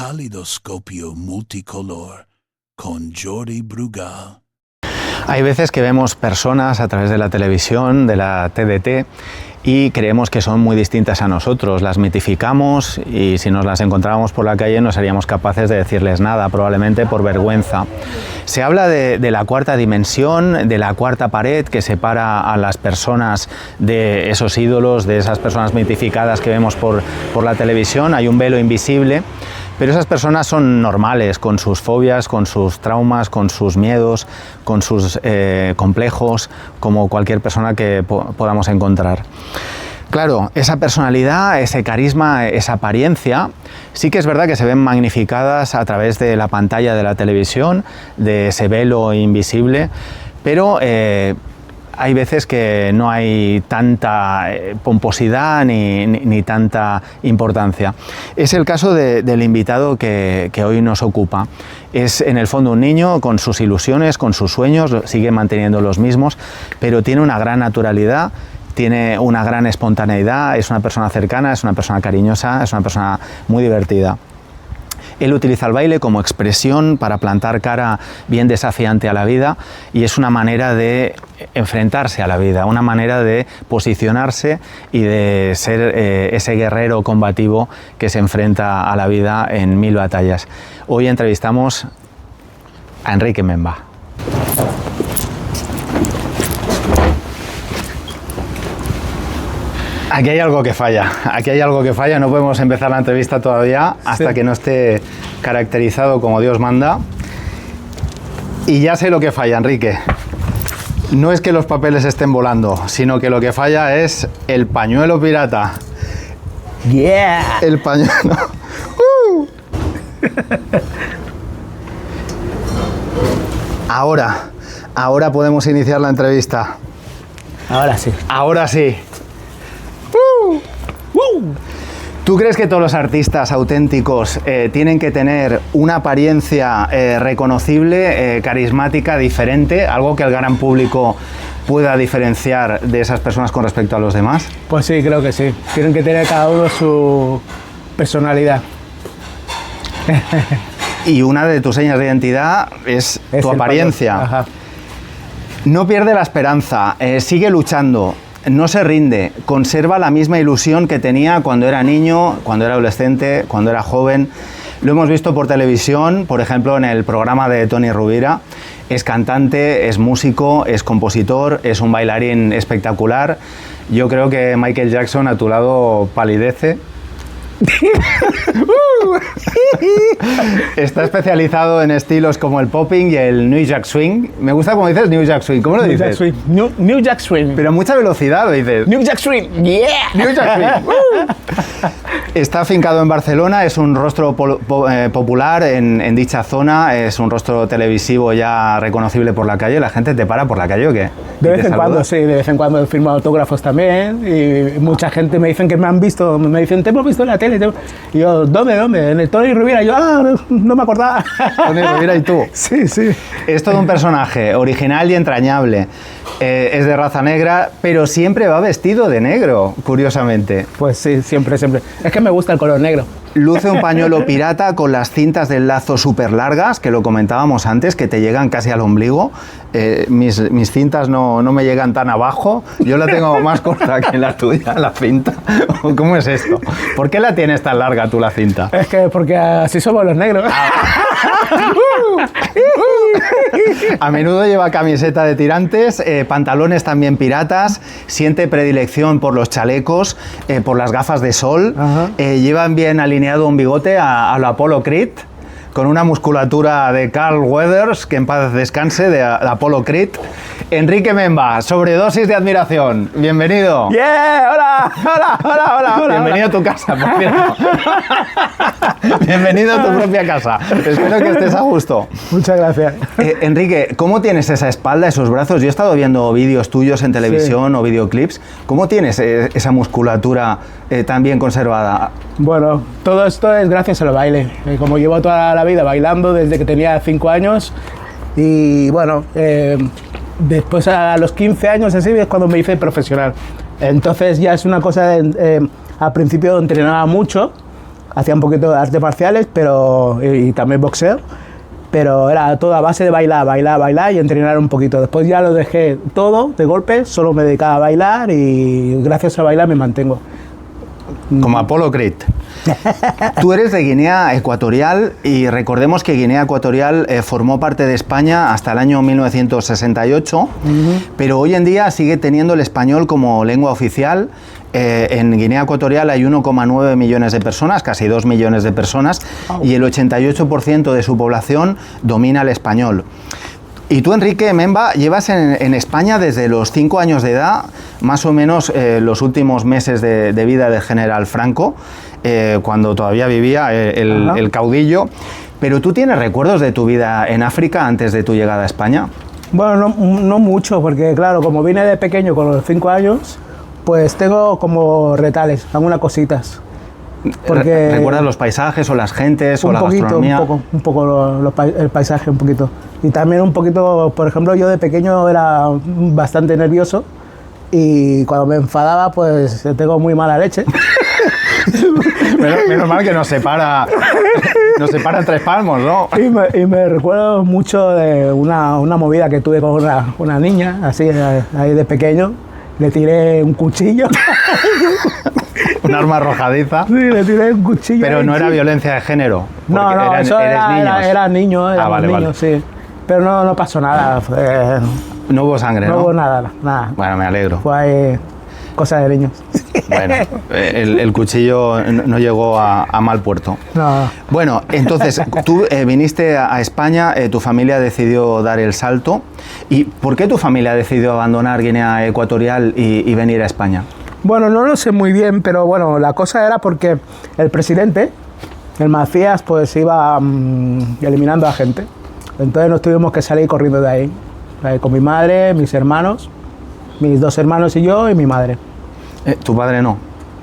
Caleidoscopio multicolor con Jordi Brugal. Hay veces que vemos personas a través de la televisión, de la TDT, y creemos que son muy distintas a nosotros, las mitificamos y si nos las encontrábamos por la calle no seríamos capaces de decirles nada, probablemente por vergüenza. Se habla de la cuarta dimensión, de la cuarta pared que separa a las personas de esos ídolos, de esas personas mitificadas que vemos por la televisión. Hay un velo invisible, pero esas personas son normales, con sus fobias, con sus traumas, con sus miedos, con sus complejos, como cualquier persona que podamos encontrar. Claro, esa personalidad, ese carisma, esa apariencia, sí que es verdad que se ven magnificadas a través de la pantalla de la televisión, de ese velo invisible, pero hay veces que no hay tanta pomposidad ni tanta importancia. Es el caso del invitado que hoy nos ocupa. Es en el fondo un niño con sus ilusiones, con sus sueños, sigue manteniendo los mismos, pero tiene una gran naturalidad, tiene una gran espontaneidad, es una persona cercana, es una persona cariñosa, es una persona muy divertida. Él utiliza el baile como expresión para plantar cara bien desafiante a la vida y es una manera de enfrentarse a la vida, una manera de posicionarse y de ser ese guerrero combativo que se enfrenta a la vida en 1000 batallas. Hoy entrevistamos a Enrique Memba. Aquí hay algo que falla, no podemos empezar la entrevista todavía hasta que no esté caracterizado como Dios manda. Y ya sé lo que falla, Enrique. No es que los papeles estén volando, sino que lo que falla es el pañuelo pirata. ¡Yeah! El pañuelo. Ahora podemos iniciar la entrevista. Ahora sí. Ahora sí. ¿Tú crees que todos los artistas auténticos tienen que tener una apariencia reconocible, carismática, diferente, algo que el gran público pueda diferenciar de esas personas con respecto a los demás? Pues sí, creo que sí. Tienen que tener cada uno su personalidad. Y una de tus señas de identidad es tu apariencia. Ajá. No pierde la esperanza, sigue luchando. No se rinde, conserva la misma ilusión que tenía cuando era niño, cuando era adolescente, cuando era joven. Lo hemos visto por televisión, por ejemplo, en el programa de Toni Rovira. Es cantante, es músico, es compositor, es un bailarín espectacular. Yo creo que Michael Jackson a tu lado palidece. Está especializado en estilos como el popping y el New Jack Swing. Me gusta como dices New Jack Swing. ¿Cómo lo dices? Jack Swing. New Jack Swing. Pero a mucha velocidad lo dices. New Jack Swing. Yeah. New Jack Swing. Está afincado en Barcelona, es un rostro popular en dicha zona, es un rostro televisivo ya reconocible por la calle. ¿La gente te para por la calle o qué? De vez en cuando, sí, de vez en cuando firmo autógrafos también y mucha gente me dicen que me han visto, me dicen, te hemos visto en la tele. Y yo, ¿dónde? En el Toni Rovira. Yo, no me acordaba. Toni Rovira y tú. Sí, sí. Es todo un personaje original y entrañable. Es de raza negra, pero siempre va vestido de negro, curiosamente. Pues sí, siempre. Es que me gusta el color negro. Luce un pañuelo pirata con las cintas del lazo súper largas, que lo comentábamos antes, que te llegan casi al ombligo. Mis cintas no me llegan tan abajo. Yo la tengo más corta que la tuya, la cinta. ¿Cómo es esto? ¿Por qué la tienes tan larga tú, la cinta? Es que porque así somos los negros. A menudo lleva camiseta de tirantes, pantalones también piratas, siente predilección por los chalecos, por las gafas de sol, llevan bien alineado un bigote a lo Apollo Creed, con una musculatura de Carl Weathers, que en paz descanse, de Apollo Creed. Enrique Memba, sobredosis de admiración. Bienvenido. ¡Yeah! ¡Hola! Bienvenido a tu casa, por cierto. Bienvenido a tu propia casa. Espero que estés a gusto. Muchas gracias. Enrique, ¿cómo tienes esa espalda, esos brazos? Yo he estado viendo vídeos tuyos en televisión o videoclips. ¿Cómo tienes esa musculatura tan bien conservada? Bueno, todo esto es gracias al baile. Como llevo toda la vida bailando desde que tenía 5 años y bueno, después a los 15 años así es cuando me hice profesional. Entonces ya es una cosa, al principio entrenaba mucho, hacía un poquito de artes marciales y también boxeo, pero era todo a base de bailar y entrenar un poquito. Después ya lo dejé todo de golpe, solo me dedicaba a bailar y gracias a bailar me mantengo. Como Apollo Creed. Tú eres de Guinea Ecuatorial y recordemos que Guinea Ecuatorial formó parte de España hasta el año 1968, pero hoy en día sigue teniendo el español como lengua oficial. En Guinea Ecuatorial hay 1,9 millones de personas, casi 2 millones de personas, y el 88% de su población domina el español. Y tú, Enrique Memba, llevas en España desde los 5 años de edad, más o menos los últimos meses de vida del general Franco, cuando todavía vivía el caudillo. Pero ¿tú tienes recuerdos de tu vida en África antes de tu llegada a España? Bueno, no mucho, porque claro, como vine de pequeño con los 5 años, pues tengo como retales, algunas cositas. Porque ¿recuerdas los paisajes o las gentes o la gastronomía? Un poco el paisaje, un poquito. Y también un poquito, por ejemplo, yo de pequeño era bastante nervioso y cuando me enfadaba, pues tengo muy mala leche. Menos mal que nos separa 3 palmos, ¿no? Y me recuerdo mucho de una movida que tuve con una niña, así, ahí de pequeño. Le tiré un cuchillo. Un arma arrojadiza. Sí, le tiré un cuchillo. Pero no era violencia de género. No, era niño, vale. Sí. Pero no pasó nada. No hubo sangre, ¿no? No hubo nada. Bueno, me alegro. Fue cosa de niños. Bueno, el cuchillo no llegó a mal puerto. No. Bueno, entonces, tú viniste a España, tu familia decidió dar el salto. ¿Y por qué tu familia decidió abandonar Guinea Ecuatorial y venir a España? Bueno, no lo sé muy bien, pero bueno, la cosa era porque el presidente, el Macías, pues iba eliminando a gente. Entonces nos tuvimos que salir corriendo de ahí. Con mi madre, mis hermanos, mis 2 hermanos y yo, y mi madre. ¿Tu padre no?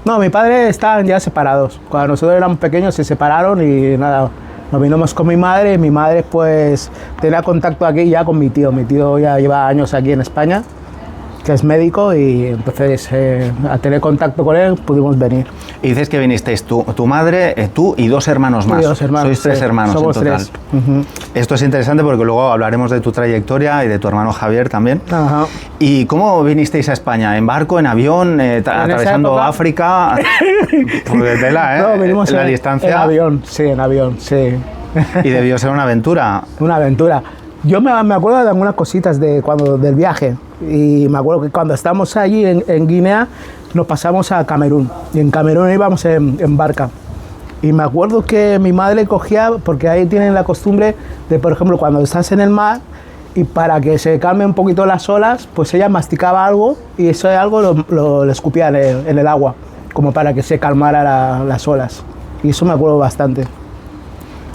No, mi padre estaban ya separados. Cuando nosotros éramos pequeños se separaron y nada, nos vinimos con mi madre. Y mi madre pues tenía contacto aquí ya con mi tío. Mi tío ya lleva años aquí en España, que es médico, y entonces a tener contacto con él pudimos venir. Y dices que vinisteis tu madre, tú y 2 hermanos más. Y 2 hermanos. Sois 3 hermanos Somos en total. 3. Esto es interesante porque luego hablaremos de tu trayectoria y de tu hermano Javier también. Ajá. ¿Y cómo vinisteis a España? ¿En barco, en avión, atravesando África? Porque tela, ¿eh? No, vinimos la distancia. En avión, sí. Y debió ser una aventura. Una aventura. Yo me acuerdo de algunas cositas del viaje, y me acuerdo que cuando estábamos allí en Guinea nos pasamos a Camerún, y en Camerún íbamos en barca, y me acuerdo que mi madre cogía, porque ahí tienen la costumbre de, por ejemplo, cuando estás en el mar y para que se calmen un poquito las olas, pues ella masticaba algo y eso algo lo escupía en el agua, como para que se calmara las olas, y eso me acuerdo bastante.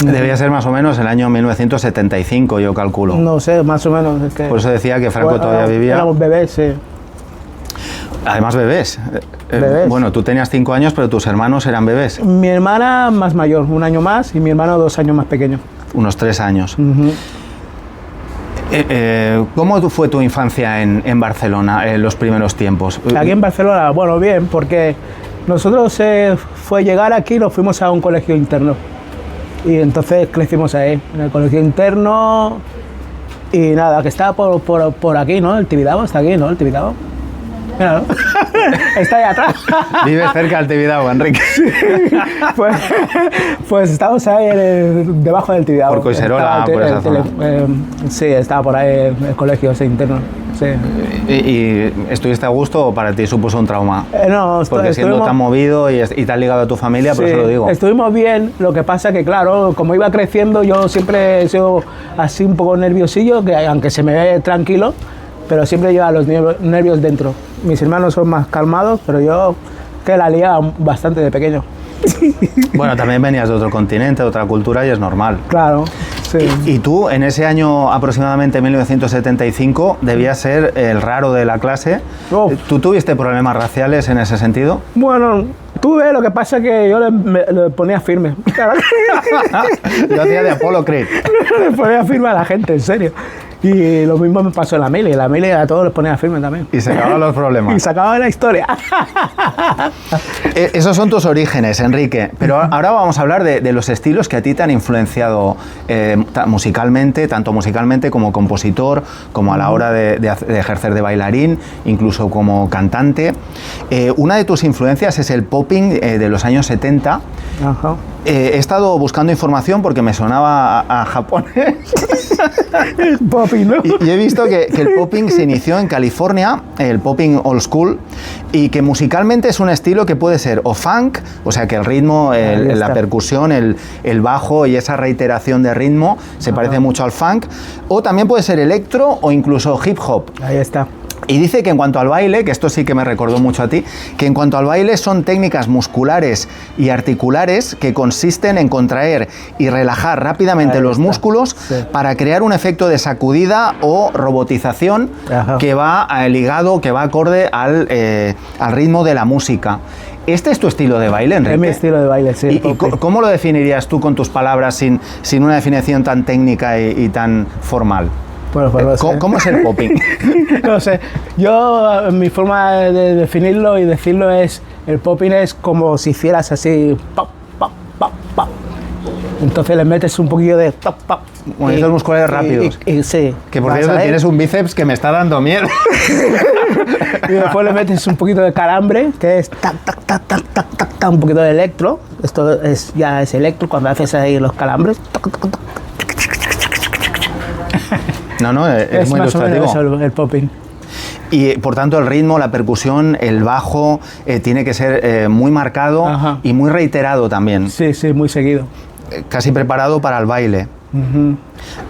Debía ser más o menos el año 1975, yo calculo. No sé, más o menos. Es que por eso decía que Franco todavía vivía. Éramos bebés, sí. Además, bebés. Bebés. Bueno, tú tenías 5 años, pero tus hermanos eran bebés. Mi hermana más mayor, 1 año más, y mi hermano 2 años más pequeño. Unos 3 años. ¿Cómo fue tu infancia en Barcelona en los primeros tiempos? Aquí en Barcelona, bueno, bien, porque nosotros fue llegar aquí y nos fuimos a un colegio interno. Y entonces crecimos ahí, en el colegio interno, y nada, que está por aquí, ¿no? El Tibidabo está aquí, ¿no? El Tibidabo. Mira, ¿no? Está ahí atrás. Vive cerca del Tibidabo, Enrique. Pues estamos ahí debajo del Tibidabo. Por Coiserola, por esa zona. Sí, estaba por ahí el colegio ese interno. Sí. ¿Y estuviste a gusto o para ti supuso un trauma? No, porque siendo tan movido y tan ligado a tu familia, por eso lo digo. Estuvimos bien, lo que pasa que claro, como iba creciendo, yo siempre he sido así un poco nerviosillo, que aunque se me ve tranquilo, pero siempre lleva los nervios dentro. Mis hermanos son más calmados, pero yo que la liaba bastante de pequeño. Bueno, también venías de otro continente, de otra cultura, y es normal. Claro, sí. Y tú, en ese año aproximadamente 1975, debías ser el raro de la clase. Oh. ¿Tú tuviste problemas raciales en ese sentido? Bueno, tuve, lo que pasa que yo le ponía firme. Yo hacía de Apollo Creed. Le ponía firme a la gente, en serio. Y lo mismo me pasó en la mili. En la mili a todos les ponía firme también. Y se acaban los problemas. Y se acababa la historia. Esos son tus orígenes, Enrique. Pero ahora vamos a hablar de los estilos que a ti te han influenciado musicalmente, tanto musicalmente como compositor, como a la hora de ejercer de bailarín, incluso como cantante. Una de tus influencias es el popping de los años 70. Ajá. He estado buscando información porque me sonaba a japonés. Popping, ¿no? Y he visto que el popping se inició en California, el popping old school, y que musicalmente es un estilo que puede ser o funk, o sea que el ritmo, la percusión, el bajo y esa reiteración de ritmo se parece mucho al funk, o también puede ser electro o incluso hip hop. Ahí está. Y dice que en cuanto al baile, que esto sí que me recordó mucho a ti, que en cuanto al baile son técnicas musculares y articulares que consisten en contraer y relajar rápidamente los músculos para crear un efecto de sacudida o robotización que va ligado, que va acorde al ritmo de la música. ¿Este es tu estilo de baile, Enrique? Es mi estilo de baile, sí. ¿Y cómo lo definirías tú con tus palabras sin una definición tan técnica y tan formal? Bueno, pues no sé. ¿Cómo es el popping? No sé. Yo, mi forma de definirlo y decirlo es, el popping es como si hicieras así, pop, pop, pop, pop. Entonces le metes un poquillo de pop, pop. Movimientos musculares rápidos. Sí. Que por cierto tienes un bíceps que me está dando miedo. Y después le metes un poquito de calambre, que es tac, tac, tac, tac, tac, tac, tac, un poquito de electro. Esto ya es electro cuando haces ahí los calambres. Tac, tac, tac. No, es muy más ilustrativo. O menos eso, el popping. Y por tanto el ritmo, la percusión, el bajo tiene que ser muy marcado. Ajá. Y muy reiterado también. Sí, muy seguido. Casi preparado para el baile.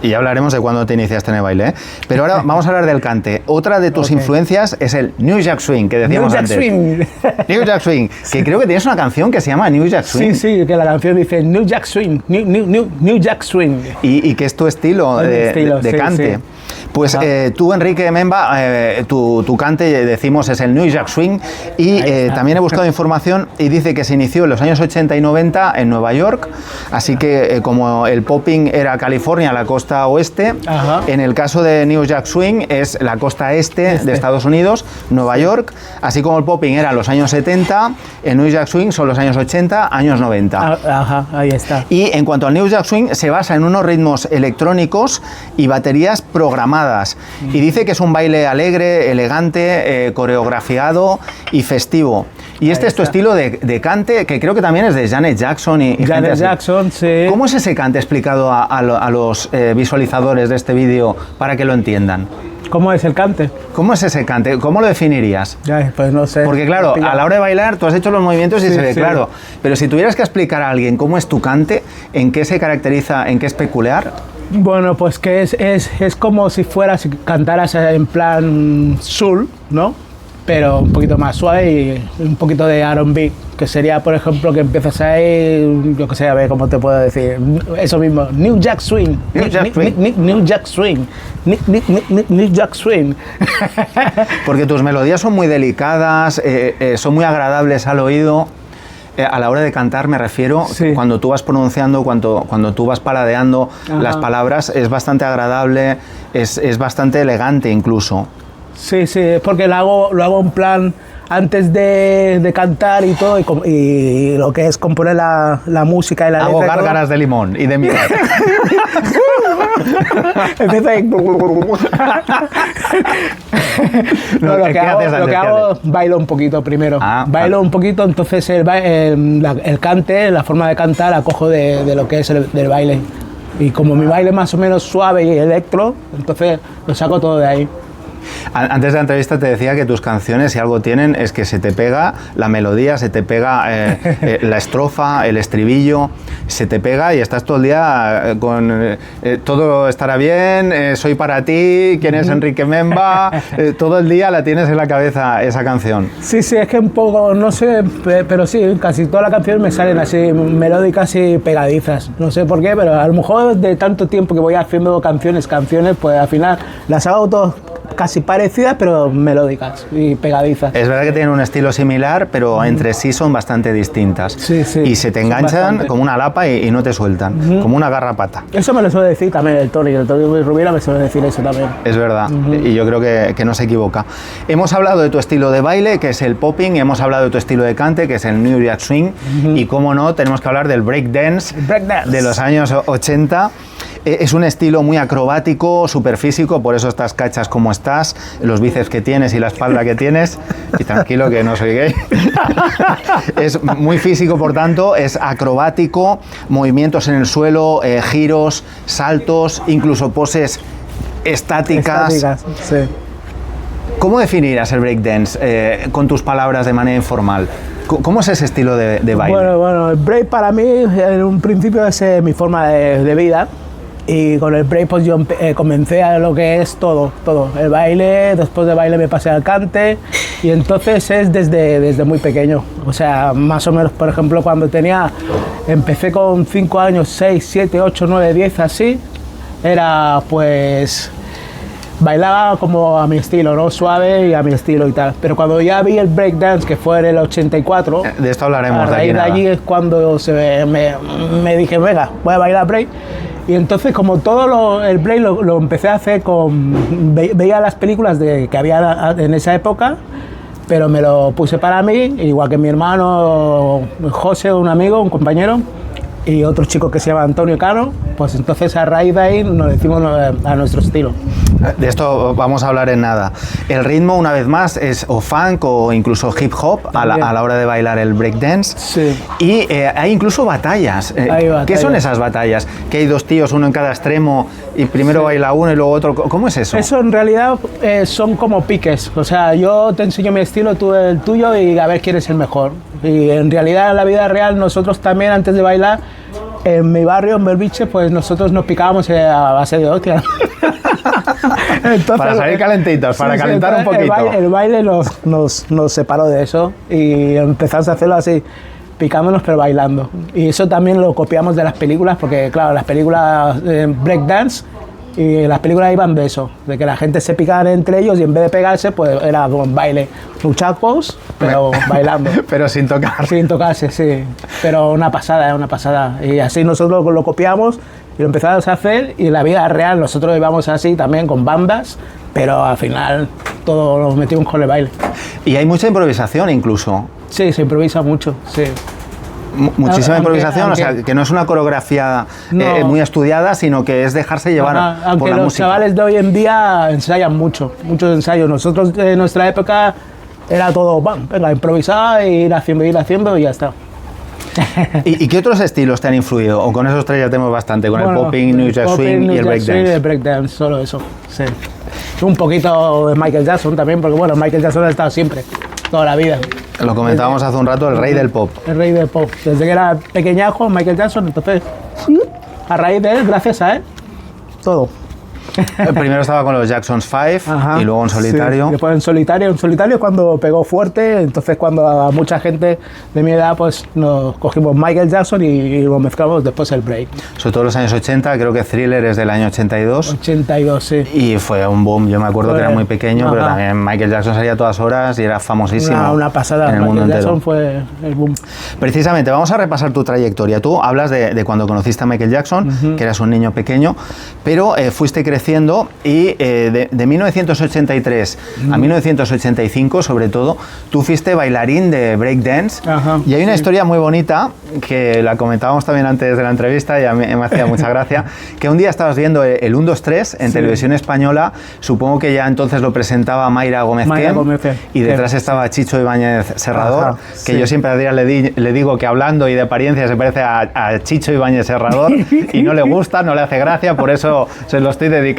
Y ya hablaremos de cuándo te iniciaste en el baile, ¿eh? Pero ahora vamos a hablar del cante. Otra de tus influencias es el New Jack Swing, que decíamos antes. New Jack Swing, que creo que tienes una canción que se llama New Jack Swing. Sí, que la canción dice New Jack Swing, New Jack Swing. Y que es tu estilo de cante. Sí. Pues tú, Enrique Memba, tu cante, decimos, es el New Jack Swing, y también he buscado información y dice que se inició en los años 80 y 90 en Nueva York, así que como el popping era California, la costa oeste, en el caso de New Jack Swing es la costa este de Estados Unidos, Nueva York, así como el popping era los años 70, el New Jack Swing son los años 80, años 90. Ahí está. Y en cuanto al New Jack Swing, se basa en unos ritmos electrónicos y baterías programadas. Y dice que es un baile alegre, elegante, coreografiado y festivo. Y este es tu estilo de cante, que creo que también es de Janet Jackson y Janet Jackson, sí. ¿Cómo es ese cante explicado a los visualizadores de este vídeo para que lo entiendan? ¿Cómo es el cante? ¿Cómo es ese cante? ¿Cómo lo definirías? Pues no sé. Porque claro, a la hora de bailar tú has hecho los movimientos y se ve claro. Pero si tuvieras que explicar a alguien cómo es tu cante, ¿en qué se caracteriza, en qué es peculiar? Bueno, pues que es como si cantaras en plan soul, ¿no? Pero un poquito más suave y un poquito de R&B, que sería, por ejemplo, que empiezas ahí, yo que sé, a ver cómo te puedo decir, eso mismo, New Jack Swing, New Jack Swing, New Jack Swing. Porque tus melodías son muy delicadas, son muy agradables al oído. A la hora de cantar me refiero, cuando tú vas pronunciando, cuando tú vas paladeando las palabras, es bastante agradable, es bastante elegante incluso. Sí, porque lo hago en plan antes de cantar y todo, y lo que es componer la música y la letra. Hago gárgaras de limón y de miel. Empieza ahí. Lo que hago, bailo un poquito primero. Bailo un poquito, entonces el cante, la forma de cantar, la cojo de lo que es del baile. Y como mi baile es más o menos suave y electro, entonces lo saco todo de ahí. Antes de la entrevista te decía que tus canciones, si algo tienen, es que se te pega la melodía, se te pega la estrofa, el estribillo, se te pega y estás todo el día con todo estará bien, soy para ti, quién es Enrique Memba, todo el día la tienes en la cabeza esa canción. Sí, es que un poco, no sé, pero sí, casi todas las canciones me salen así, melódicas y pegadizas. No sé por qué, pero a lo mejor de tanto tiempo que voy haciendo canciones, pues al final las hago casi parecidas, pero melódicas y pegadizas. Es verdad que tienen un estilo similar, pero entre sí son bastante distintas. Sí, sí. Y se te Son enganchan bastante. como una lapa y no te sueltan, como una garrapata. Eso me lo suele decir también el Tony Rubira me suele decir eso también. Es verdad, y yo creo que no se equivoca. Hemos hablado de tu estilo de baile, que es el popping, hemos hablado de tu estilo de cante, que es el New Jack Swing, y cómo no, tenemos que hablar del breakdance de los años 80. Es un estilo muy acrobático, superfísico, por eso estás cachas como estás, los bíceps que tienes y la espalda que tienes, y tranquilo que no soy gay. Es muy físico, por tanto, es acrobático, movimientos en el suelo, giros, saltos, incluso poses estáticas. Sí. ¿Cómo definirías el breakdance con tus palabras de manera informal? ¿Cómo es ese estilo de baile? Bueno, el break para mí en un principio es mi forma de vida. Y con el break pues yo comencé a lo que es todo. El baile, después de baile me pasé al cante y entonces es desde muy pequeño. O sea, más o menos, por ejemplo, cuando empecé con 5 años, 6, 7, 8, 9, 10, así, era pues... Bailaba como a mi estilo, ¿no? Suave y a mi estilo y tal. Pero cuando ya vi el breakdance, que fue en el 84... De esto hablaremos. A raíz de allí es cuando me dije, venga, voy a bailar break. Y entonces, como todo el break lo empecé a hacer veía las películas que había en esa época, pero me lo puse para mí, igual que mi hermano José, un amigo, un compañero, y otro chico que se llama Antonio Cano, pues entonces a raíz de ahí nos decimos a nuestro estilo. De esto vamos a hablar en nada. El ritmo, una vez más, es o funk o incluso hip hop a la hora de bailar el breakdance. Sí. Y hay incluso batallas. ¿Qué son esas batallas? Que hay dos tíos, uno en cada extremo, y primero baila uno y luego otro. ¿Cómo es eso? Eso en realidad son como piques. O sea, yo te enseño mi estilo, tú el tuyo y a ver quién es el mejor. Y en realidad en la vida real nosotros también antes de bailar, en mi barrio, en Belviche, pues nosotros nos picábamos a base de hostia. Entonces, para salir calentitos, para calentar un poquito. El baile nos separó de eso y empezamos a hacerlo así, picándonos pero bailando. Y eso también lo copiamos de las películas, porque claro, las películas breakdance y las películas iban de eso, de que la gente se picaba entre ellos y en vez de pegarse, pues era como un baile, luchacos, pero bailando. Pero sin tocar. Sin tocarse, sí. Pero una pasada. Y así nosotros lo copiamos y lo empezamos a hacer, y en la vida real nosotros íbamos así también con bandas, pero al final todo lo metimos con el baile. Y hay mucha improvisación incluso. Sí, se improvisa mucho, sí. Muchísima improvisación, o sea, que no es una coreografía muy estudiada, sino que es dejarse llevar por la música. Aunque los chavales de hoy en día ensayan muchos ensayos. Nosotros en nuestra época era todo, venga, improvisar e ir haciendo y ya está. ¿Y qué otros estilos te han influido? O con esos tres ya tenemos bastante, con el popping, New Jack Swing y el breakdance. El breakdance, solo eso, sí. Un poquito de Michael Jackson también, porque bueno, Michael Jackson ha estado siempre, toda la vida. Lo comentábamos hace un rato, el rey del pop. El rey del pop. Desde que era pequeñajo, Michael Jackson, entonces, a raíz de él, gracias a él, todo. Primero estaba con los Jacksons 5 y luego en solitario. Sí, después en solitario es cuando pegó fuerte, entonces cuando a mucha gente de mi edad pues nos cogimos Michael Jackson y lo mezclamos después el break. Sobre todo los años 80, creo que Thriller es del año 82. 82, sí. Y fue un boom, yo me acuerdo que era muy pequeño, pero también Michael Jackson salía a todas horas y era famosísimo. Una pasada, en el mundo Michael Jackson entero. fue el boom. Precisamente, vamos a repasar tu trayectoria. Tú hablas de cuando conociste a Michael Jackson, que eras un niño pequeño, pero fuiste creciendo y de 1983 a 1985, sobre todo, tú fuiste bailarín de breakdance. Y hay una historia muy bonita que la comentábamos también antes de la entrevista y a mí me hacía mucha gracia, que un día estabas viendo el 1, 2, 3 en televisión española, supongo que ya entonces lo presentaba Mayra Gómez y detrás estaba Chicho Ibáñez Serrador, que yo siempre a Adrián le digo que hablando y de apariencia se parece a Chicho Ibáñez Serrador y no le gusta, no le hace gracia, por eso se lo estoy dedicando.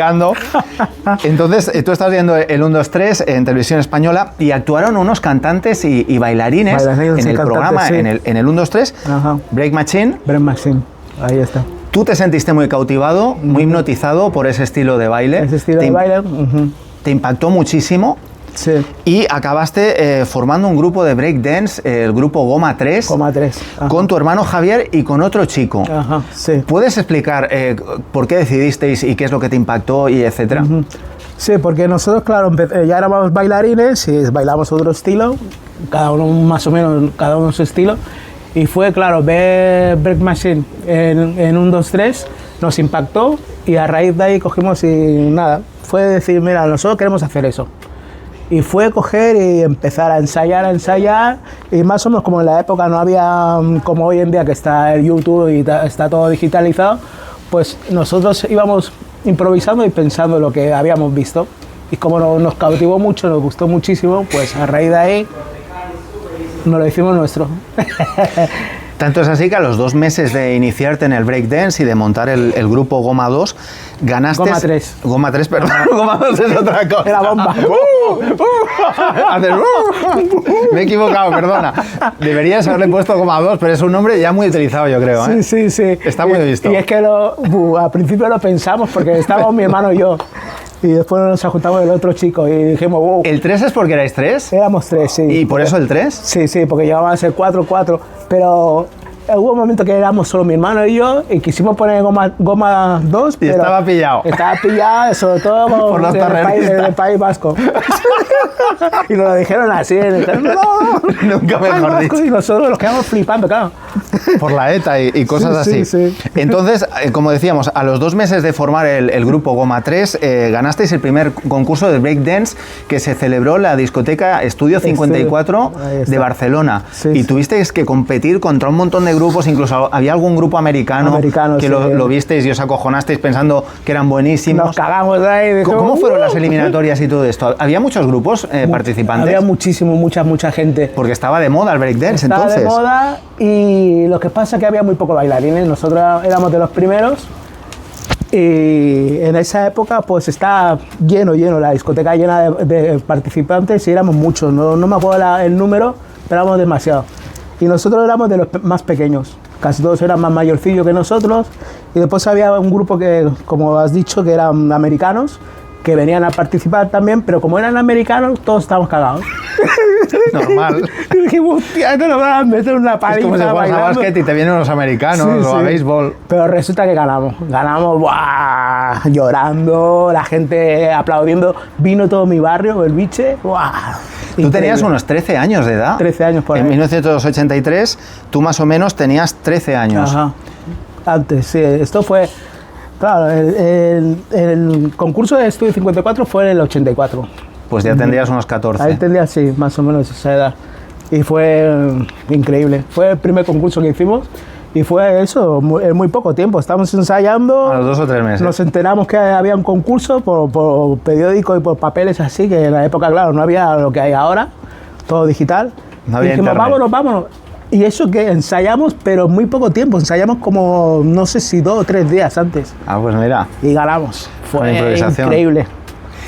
Entonces, tú estás viendo el 1, 2, 3 en televisión española y actuaron unos cantantes y bailarines en el programa, en el 1, 2, 3, Break Machine. Break Machine, ahí está. ¿Tú te sentiste muy cautivado, muy hipnotizado por ese estilo de baile? Ese estilo de baile. ¿Te impactó muchísimo? Sí. Y acabaste formando un grupo de breakdance, el grupo Goma 3, Goma 3. con tu hermano Javier y con otro chico. Ajá, sí. ¿Puedes explicar por qué decidisteis y qué es lo que te impactó y etcétera? Sí, porque nosotros, claro, ya éramos bailarines y bailamos otro estilo, cada uno más o menos, cada uno su estilo. Y fue, claro, ver Break Machine en 1, 2, 3 nos impactó y a raíz de ahí cogimos y nada, fue decir, mira, nosotros queremos hacer eso. Y fue coger y empezar a ensayar y más o menos como en la época no había como hoy en día que está el YouTube y está todo digitalizado, pues nosotros íbamos improvisando y pensando lo que habíamos visto. Y como nos cautivó mucho, nos gustó muchísimo, pues a raíz de ahí nos lo hicimos nuestro. Tanto es así que a los 2 meses de iniciarte en el breakdance y de montar el grupo Goma 2, ganaste... Goma 3. Goma 3, perdón. Goma 2 es otra cosa. Era bomba. Haces, me he equivocado, perdona. Deberías haberle puesto Goma 2, pero es un nombre ya muy utilizado, yo creo. Sí, sí, sí. Está muy visto. Y es que al principio lo pensamos porque estábamos mi hermano y yo. Y después nos juntamos el otro chico y dijimos, wow. ¿El 3 es porque erais 3? Éramos 3, sí. ¿Y por eso el 3? Sí, sí, porque llegábamos a ser 4, pero hubo un momento que éramos solo mi hermano y yo y quisimos poner Goma 2, Y pero estaba pillado. Estaba pillado, sobre todo Por los del país Vasco. Y nos lo dijeron así, Nunca mejor dicho. Y nosotros nos quedamos flipando, claro. Por la ETA y cosas Sí, así. sí, sí. Entonces, como decíamos, a los 2 meses de formar el grupo Goma 3, ganasteis el primer concurso de breakdance que se celebró en la discoteca Estudio 54 de Barcelona. Sí, y sí. tuvisteis que competir contra un montón de grupos, incluso había algún grupo americano que sí. lo visteis y os acojonasteis pensando que eran buenísimos. Nos cagamos ahí. ¿Cómo fueron las eliminatorias y todo esto? ¿Había muchos grupos participantes? Había mucha gente. Porque estaba de moda el breakdance Estaba entonces. de moda y lo que pasa es que había muy pocos bailarines. Nosotros éramos de los primeros y en esa época pues estaba lleno, la discoteca llena de participantes y éramos muchos. No me acuerdo el número, pero éramos demasiados. Y nosotros éramos de los más pequeños. Casi todos eran más mayorcillos que nosotros. Y después había un grupo que, como has dicho, que eran americanos, que venían a participar también, pero como eran americanos, todos estábamos cagados. Normal. Y dijimos, hostia, esto nos van a meter una paliza. Es como si juegas a bailando. básquet y te vienen los americanos o a béisbol. Pero resulta que ganamos. Ganamos, ¡buah! Llorando, la gente aplaudiendo. Vino todo mi barrio, el biche. ¡Buah! Tú tenías unos 13 años de edad. 13 años por ahí. En 1983, tú más o menos tenías 13 años. Ajá. Antes, sí. Esto fue... Claro, el concurso de Estudio 54 fue en el 84. Pues ya tendrías unos 14. Ahí tendría, sí, más o menos esa edad. Y fue increíble. Fue el primer concurso que hicimos y fue eso, en muy poco tiempo. Estábamos ensayando. A los 2 o 3 meses. Nos enteramos que había un concurso por periódico y por papeles así, que en la época, claro, no había lo que hay ahora, todo digital. No había y dijimos, internet. vámonos. Y eso que ensayamos, pero muy poco tiempo. Ensayamos como, no sé si 2 o 3 días antes. Ah, pues mira. Y ganamos. Una Fue improvisación.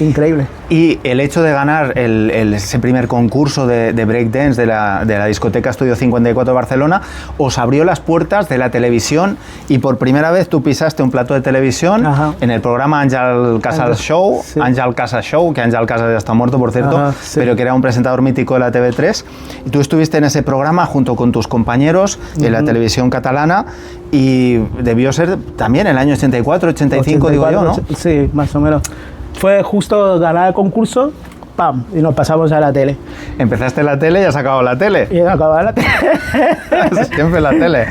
increíble. Y el hecho de ganar ese primer concurso de breakdance de la discoteca Estudio 54 de Barcelona os abrió las puertas de la televisión y por primera vez tú pisaste un plató de televisión. Ajá. En el programa Àngel Casas Show, sí. Àngel Casas Show, que Àngel Casas ya está muerto, por cierto, Ajá, sí. pero que era un presentador mítico de la TV3. Y tú estuviste en ese programa junto con tus compañeros en la televisión catalana y debió ser también el año 84, 85, digo yo, ¿no? Sí, más o menos. Fue justo ganar el concurso, ¡pam! Y nos pasamos a la tele. Empezaste en la tele y has acabado la tele. Y acababa la tele. Siempre en la tele.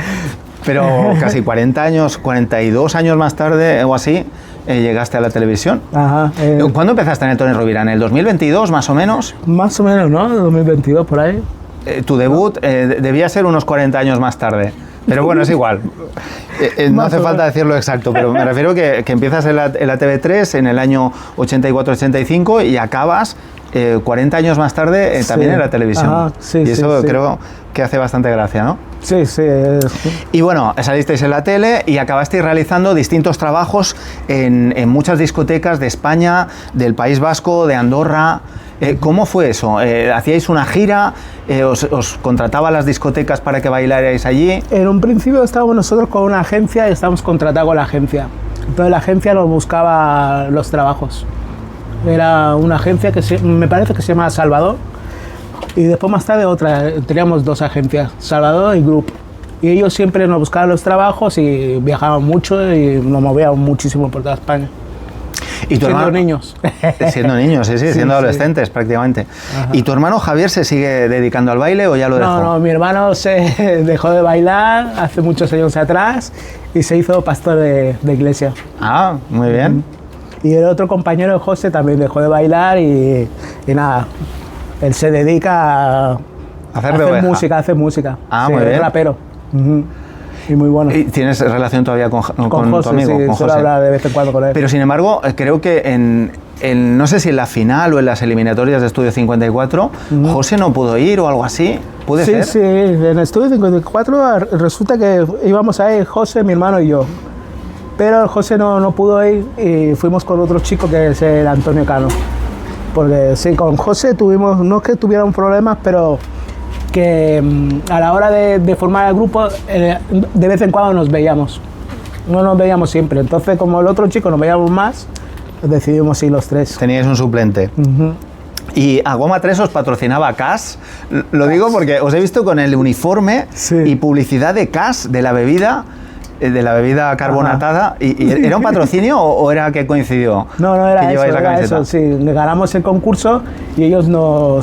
Pero casi 40 años, 42 años más tarde o así, llegaste a la televisión. Ajá. ¿Cuándo empezaste en el Tony Rovira? ¿En el 2022 más o menos? Más o menos, ¿no? 2022, por ahí. Tu debut debía ser unos 40 años más tarde. Pero bueno, es igual. No hace falta decirlo exacto, pero me refiero que empiezas en la TV3 en el año 84-85 y acabas 40 años más tarde también en la televisión. Ajá, sí, y eso sí. creo que hace bastante gracia, ¿no? Sí, sí. Y bueno, salisteis en la tele y acabasteis realizando distintos trabajos en muchas discotecas de España, del País Vasco, de Andorra. ¿Cómo fue eso? ¿Hacíais una gira? ¿Os contrataba las discotecas para que bailarais allí? En un principio estábamos nosotros con una agencia y estábamos contratados con la agencia. Entonces la agencia nos buscaba los trabajos. Era una agencia que me parece que se llama Salvador. Y después más tarde otra, teníamos 2 agencias, Salvador y Group. Y ellos siempre nos buscaban los trabajos y viajaban mucho y nos movían muchísimo por toda España. ¿Y tu siendo hermano? niños. Siendo niños, sí, siendo adolescentes prácticamente. Ajá. ¿Y tu hermano Javier se sigue dedicando al baile o ya lo dejó? No, mi hermano se dejó de bailar hace muchos años atrás y se hizo pastor de iglesia. Ah, muy bien. Y el otro compañero, José, también dejó de bailar y nada, él se dedica a Hacer música, hace música. Ah, sí, muy bien. Es rapero. Y muy bueno. ¿Y tienes relación todavía con José, tu amigo? sí, Con suelo José. hablar de vez en cuando con él. Pero sin embargo, creo que no sé si en la final o en las eliminatorias de Estudio 54, José no pudo ir o algo así. ¿Puede ser? Sí, en Estudio 54 resulta que íbamos a ir José, mi hermano y yo. Pero José no pudo ir y fuimos con otro chico que es el Antonio Cano. Porque sí, con José tuvimos, no es que tuviéramos problemas, pero que a la hora de formar el grupo, de vez en cuando nos veíamos. No nos veíamos siempre. Entonces, como el otro chico nos veíamos más, decidimos ir los 3. Teníais un suplente. Y a Goma 3 os patrocinaba CAS. Lo digo porque os he visto con el uniforme y publicidad de CAS, de la bebida carbonatada. ¿Y era un patrocinio o era que coincidió? No, era eso, sí. Ganamos el concurso y ellos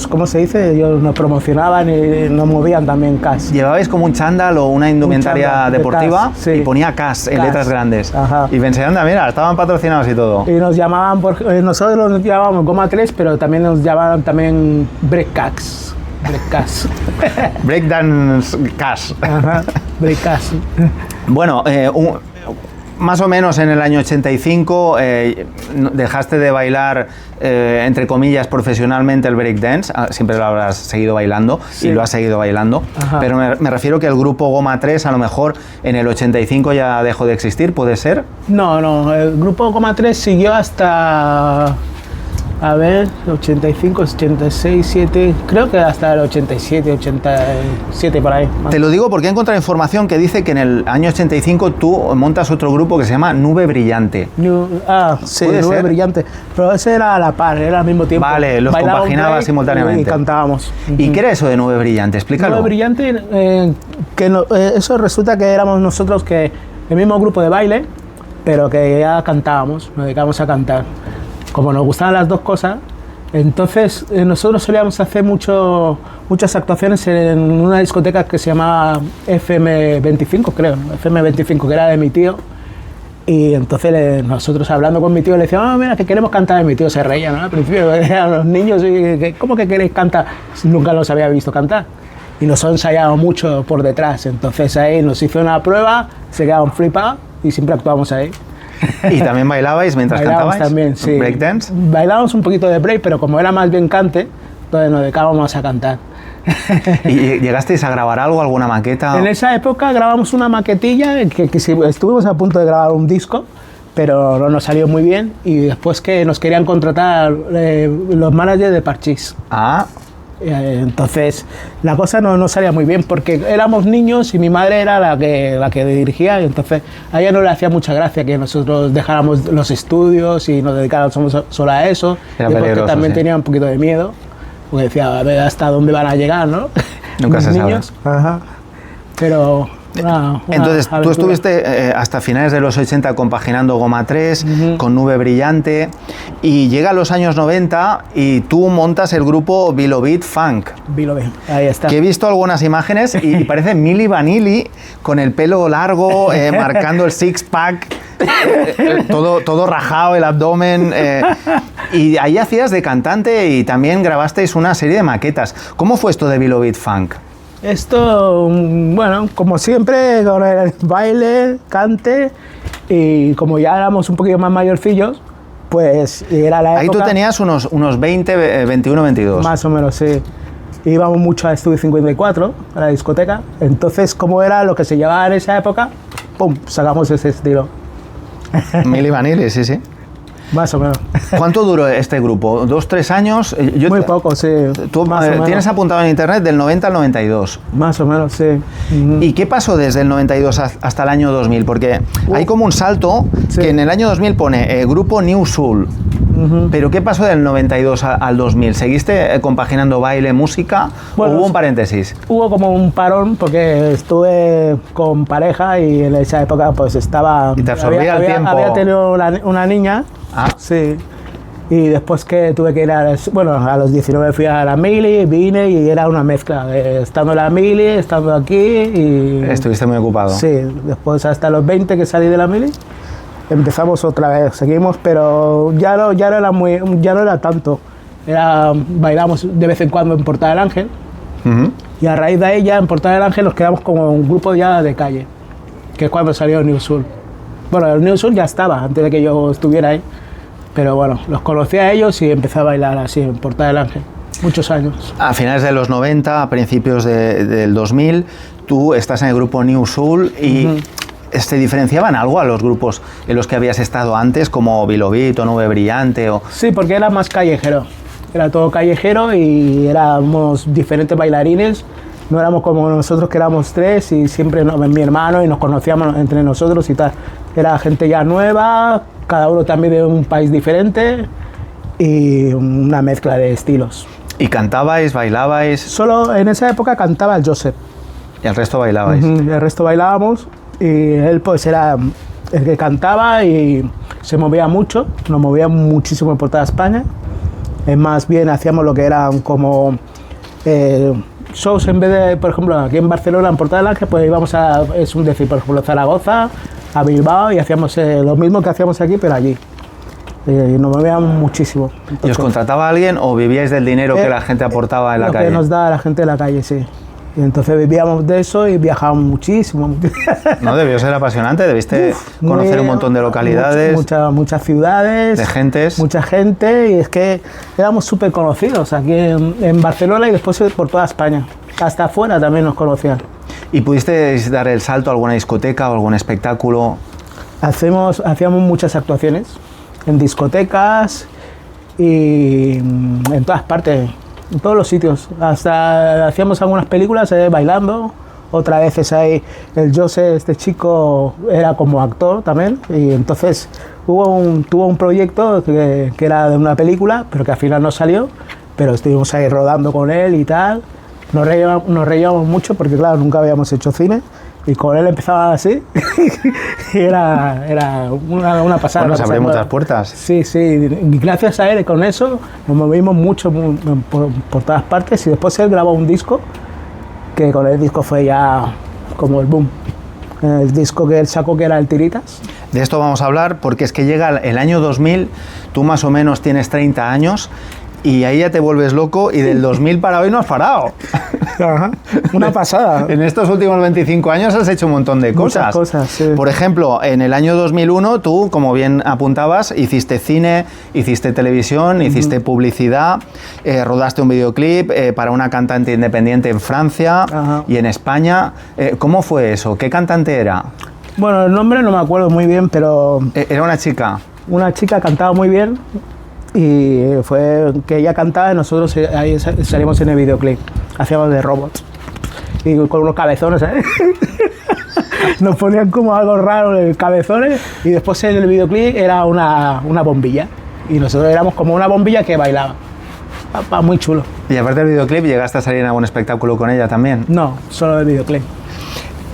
¿cómo se dice? Ellos nos promocionaban y nos movían también CAS. Llevabais como un chándal o una indumentaria chándal de deportiva CAS, sí. y ponía CAS en letras grandes. Ajá. Y pensé, anda, mira, estaban patrocinados y todo. Y nos llamaban, nosotros nos llamábamos Goma 3, pero también nos llamaban también Breakcats. Breakdance CAS. Ajá, Breakcats. Bueno, más o menos en el año 85 dejaste de bailar, entre comillas, profesionalmente el breakdance. Siempre lo habrás seguido bailando y lo has seguido bailando. Ajá. Pero me refiero que el grupo Goma 3 a lo mejor en el 85 ya dejó de existir, ¿puede ser? No, el grupo Goma 3 siguió hasta... 85, 86, 7, creo que hasta el 87, 87 por ahí. Te lo digo porque he encontrado información que dice que en el año 85 tú montas otro grupo que se llama Nube Brillante. Sí, ¿Puede Nube ser? Brillante. Pero ese era a la par, era al mismo tiempo. Vale, los Bailábamos compaginabas break simultáneamente. y cantábamos. ¿Y qué era eso de Nube Brillante? Explícalo. Nube Brillante, eso resulta que éramos nosotros que el mismo grupo de baile, pero que ya cantábamos, nos dedicábamos a cantar. Como nos gustaban las dos cosas, entonces nosotros solíamos hacer muchas actuaciones en una discoteca que se llamaba FM25, creo, FM25, que era de mi tío. Y entonces nosotros hablando con mi tío le decíamos, mira, que queremos cantar. Y mi tío se reía, ¿no? Al principio eran los niños, y, ¿cómo que queréis cantar? Nunca los había visto cantar. Y nos ensayábamos mucho por detrás. Entonces ahí nos hizo una prueba, se quedaban flipados y siempre actuábamos ahí. ¿Y también bailabais mientras cantabais? También, sí. ¿Breakdance? Bailábamos un poquito de break, pero como era más bien cante, entonces nos dedicábamos a cantar. ¿Y llegasteis a grabar algo, alguna maqueta? En esa época grabamos una maquetilla, que estuvimos a punto de grabar un disco, pero no nos salió muy bien, y después que nos querían contratar los managers de Parchís. Entonces la cosa no salía muy bien porque éramos niños y mi madre era la que dirigía, y entonces a ella no le hacía mucha gracia que nosotros dejáramos los estudios y nos dedicáramos solo a eso. Era porque peligroso, también sí. tenía un poquito de miedo, porque decía, a ver hasta dónde van a llegar, ¿no? Nunca se sabe. Niños. Ajá. Pero entonces tú estuviste hasta finales de los 80 compaginando Goma 3 con Nube Brillante, y llega a los años 90 y tú montas el grupo Bilo Beat Funk. Bilo Beat, ahí está. Que he visto algunas imágenes y parece Milli Vanilli con el pelo largo, marcando el six-pack, todo rajado, el abdomen. Y ahí hacías de cantante y también grabasteis una serie de maquetas. ¿Cómo fue esto de Bilo Beat Funk? Esto, bueno, como siempre, con el baile, cante, y como ya éramos un poquito más mayorcillos, pues era la época... Ahí tú tenías unos 20, 21, 22. Más o menos, sí. Íbamos mucho a Estudio 54, a la discoteca, entonces como era lo que se llevaba en esa época, ¡pum!, sacamos ese estilo. Milli Vanilli, sí, sí. Más o menos. ¿Cuánto duró este grupo? ¿2, 3 años? Muy poco, sí. Tú tienes apuntado en internet del 90 al 92. Más o menos, sí. ¿Y qué pasó desde el 92 hasta el año 2000? Porque hay como un salto que en el año 2000 pone grupo New Soul. Pero ¿qué pasó del 92 al 2000? ¿Seguiste compaginando baile, música Bueno, o hubo un paréntesis? Hubo como un parón porque estuve con pareja y en esa época pues estaba... ¿Y te absorbía el tiempo? Había tenido una niña, Ah. sí. Y después que tuve que ir a los 19 fui a la mili, vine y era una mezcla, estando en la mili, estando aquí y... Estuviste muy ocupado. Sí, después hasta los 20 que salí de la mili, empezamos otra vez, seguimos, pero ya no era tanto. Bailamos de vez en cuando en Porta del Ángel y a raíz de ahí ya en Porta del Ángel nos quedamos como un grupo ya de calle, que es cuando salió el New Soul. Bueno, el New Soul ya estaba antes de que yo estuviera ahí. Pero bueno, los conocí a ellos y empecé a bailar así en Porta del Ángel, muchos años. A finales de los 90, a principios del 2000, tú estás en el grupo New Soul y ¿se diferenciaban algo a los grupos en los que habías estado antes, como Bilobit o Nube Brillante? Sí, porque era más callejero, era todo callejero y éramos diferentes bailarines. No éramos como nosotros que éramos tres y siempre mi hermano y nos conocíamos entre nosotros y tal. Era gente ya nueva, cada uno también de un país diferente y una mezcla de estilos. ¿Y cantabais, bailabais? Solo en esa época cantaba el Joseph. ¿Y el resto bailabais? El resto bailábamos y él pues era el que cantaba y se movía mucho, nos movía muchísimo por toda España. Más bien hacíamos lo que eran como... shows en vez de, por ejemplo, aquí en Barcelona, en Porta del Ángel, pues íbamos a, es un decir, por ejemplo, Zaragoza, a Bilbao y hacíamos lo mismo que hacíamos aquí, pero allí. Y nos movíamos muchísimo. Entonces, ¿Y os contrataba alguien o vivíais del dinero que la gente aportaba en la calle? Lo que nos da la gente de la calle, sí. Y entonces vivíamos de eso y viajábamos muchísimo. No, debió ser apasionante, debiste conocer un montón de localidades, muchas ciudades, de gentes. Mucha gente, y es que éramos súper conocidos aquí en Barcelona y después por toda España. Hasta afuera también nos conocían. ¿Y pudisteis dar el salto a alguna discoteca o algún espectáculo? Hacíamos muchas actuaciones en discotecas y en todas partes. En todos los sitios, hasta hacíamos algunas películas bailando, otras veces ahí el José, este chico, era como actor también, y entonces tuvo un proyecto que era de una película, pero que al final no salió, pero estuvimos ahí rodando con él y tal, nos reíamos mucho porque claro, nunca habíamos hecho cine, y con él empezaba así, y era una pasada. Bueno, se abrió muchas puertas. Sí, sí, y gracias a él, con eso, nos movimos mucho por todas partes, y después él grabó un disco, que con el disco fue ya como el boom. El disco que él sacó, que era el Tiritas. De esto vamos a hablar porque es que llega el año 2000, tú más o menos tienes 30 años, y ahí ya te vuelves loco y del 2000 para hoy no has parado. Ajá, una pasada. En estos últimos 25 años has hecho un montón de cosas. Muchas cosas, sí. Por ejemplo, en el año 2001 tú, como bien apuntabas, hiciste cine, hiciste televisión, hiciste publicidad, rodaste un videoclip para una cantante independiente en Francia y en España. ¿Cómo fue eso? ¿Qué cantante era? Bueno, el nombre no me acuerdo muy bien, pero... Era una chica. Una chica, cantaba muy bien. Y fue que ella cantaba y nosotros ahí salimos en el videoclip. Hacíamos de robots. Y con unos cabezones, ¿eh? Nos ponían como algo raro en el cabezones y después en el videoclip era una bombilla. Y nosotros éramos como una bombilla que bailaba. Muy chulo. Y aparte del videoclip, ¿llegaste a salir en algún espectáculo con ella también? No, solo el videoclip.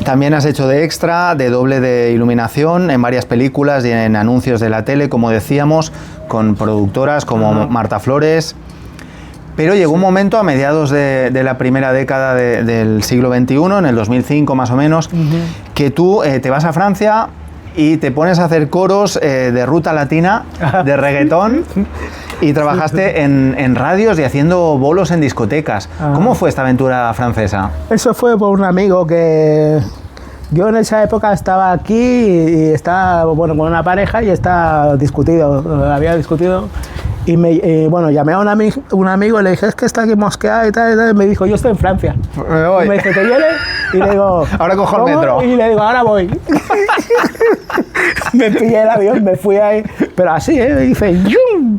También has hecho de extra, de doble de iluminación en varias películas y en anuncios de la tele, como decíamos, con productoras como Marta Flores. Pero llegó un momento a mediados de la primera década del siglo XXI, en el 2005 más o menos, que tú te vas a Francia y te pones a hacer coros de ruta latina, de reggaetón, y trabajaste en radios y haciendo bolos en discotecas. ¿Cómo fue esta aventura francesa? Eso fue por un amigo que... Yo en esa época estaba aquí y estaba con una pareja y había discutido. Y bueno, llamé a un amigo y le dije, es que está aquí mosqueado y tal, y me dijo, yo estoy en Francia. Me voy. Y me dice, ¿te vienes? Y le digo, ahora cojo el metro. Y le digo, ahora voy. Me pillé el avión, me fui ahí, pero así, hice ¡yum!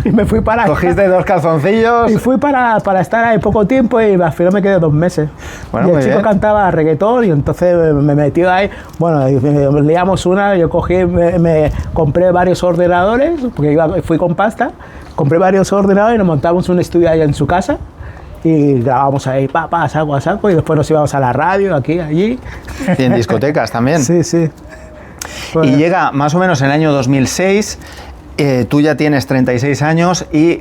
Y me fui para... Cogiste 2 calzoncillos. Y fui para estar ahí poco tiempo y al final me quedé 2 meses. Bueno, y el muy chico bien. cantaba reggaetón y entonces me metió ahí. Bueno, y liamos una, yo cogí, me compré varios ordenadores, porque fui con pasta, compré varios ordenadores y nos montamos un estudio ahí en su casa. Y grabamos ahí, a saco, y después nos íbamos a la radio, aquí, allí. Y en discotecas también. Sí, sí. Bueno. Y llega más o menos en el año 2006, tú ya tienes 36 años y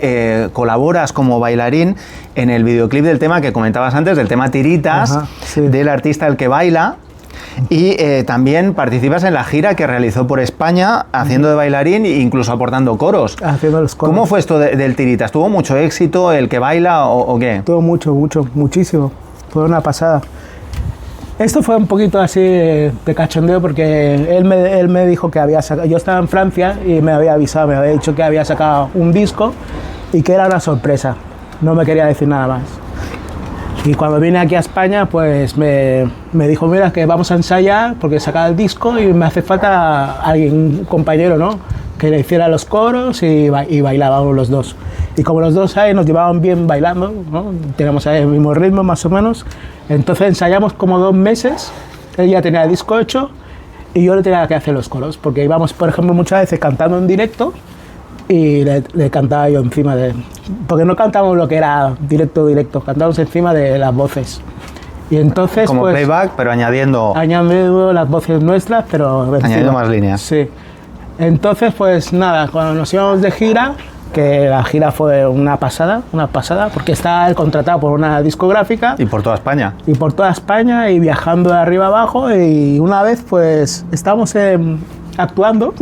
colaboras como bailarín en el videoclip del tema que comentabas antes, del tema Tiritas, Ajá, sí. del artista El que baila. Y también participas en la gira que realizó por España haciendo de bailarín e incluso aportando coros. Haciendo los coros. ¿Cómo fue esto del Tiritas? ¿Tuvo mucho éxito El que baila o qué? Tuvo muchísimo. Fue una pasada. Esto fue un poquito así de cachondeo porque él me dijo que había sacado... Yo estaba en Francia y me había avisado, me había dicho que había sacado un disco y que era una sorpresa. No me quería decir nada más. Y cuando vine aquí a España, pues me dijo, mira, que vamos a ensayar porque sacaba el disco y me hace falta alguien, un compañero, ¿no? Que le hiciera los coros y bailábamos los dos. Y como los dos ahí nos llevaban bien bailando, ¿no? Teníamos ahí el mismo ritmo más o menos, entonces ensayamos como 2 meses, él ya tenía el disco hecho y yo le tenía que hacer los coros, porque íbamos, por ejemplo, muchas veces cantando en directo y le cantaba yo encima de... Porque no cantábamos lo que era directo, cantábamos encima de las voces. Y entonces, Como pues, playback, pero añadiendo las voces nuestras, pero encima. Añadiendo más líneas. Sí. Entonces, pues nada, cuando nos íbamos de gira, que la gira fue una pasada, porque estaba él contratado por una discográfica. y por toda España. Y por toda España y viajando de arriba abajo, y una vez pues estábamos actuando,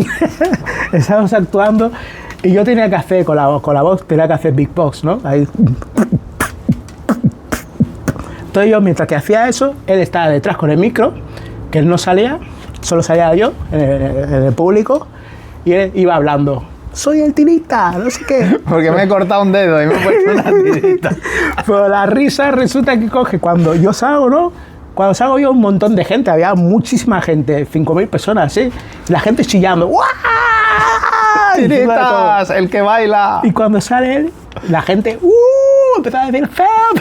y yo tenía que hacer con la voz, tenía que hacer Big Box, ¿no? Ahí. Entonces yo, mientras que hacía eso, él estaba detrás con el micro, que él no salía, solo salía yo en el público, y él iba hablando. Soy el tirita, no sé qué. Porque me he cortado un dedo y me he puesto una tirita. Pero la risa resulta que coge cuando yo salgo, ¿no? Cuando salgo yo, un montón de gente, había muchísima gente, 5.000 personas, ¿sí? Y la gente chillando. ¡Guau! ¡Tiritas! ¡El que baila! Y cuando sale él, la gente empezó a decir ¡help!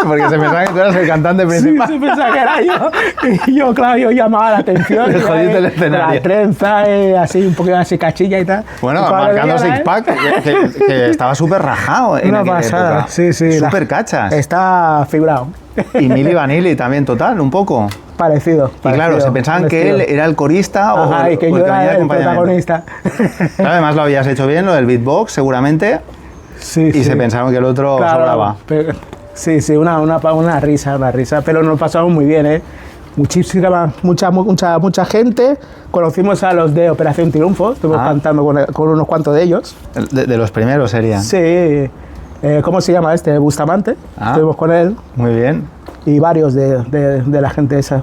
Porque se pensaba que tú eras el cantante Sí, principal. se pensaba que era yo. Y yo, claro, yo llamaba la atención. Le jodiste el escenario. La trenza, así, un poquito así cachilla y tal. Bueno, Y cuando marcando veía la- six-pack, que estaba súper rajado en Una aquella pasada, época. sí. Súper cachas. Está fibrado. Y Milli Vanilli también, total, un poco. Parecido. Y claro, se pensaban que él era el corista o, Ajá, y que o yo el que venía era de el acompañamiento. protagonista. Claro, además lo habías hecho bien, lo del beatbox, seguramente, Sí, y se pensaron que el otro sobraba. pero- sí, una risa, pero nos pasamos muy bien, ¿eh? Mucha gente. Conocimos a los de Operación Triunfo, estuvimos cantando con unos cuantos de ellos. De los primeros serían. Sí, ¿cómo se llama este? Bustamante, estuvimos con él Muy bien. y varios de la gente esa.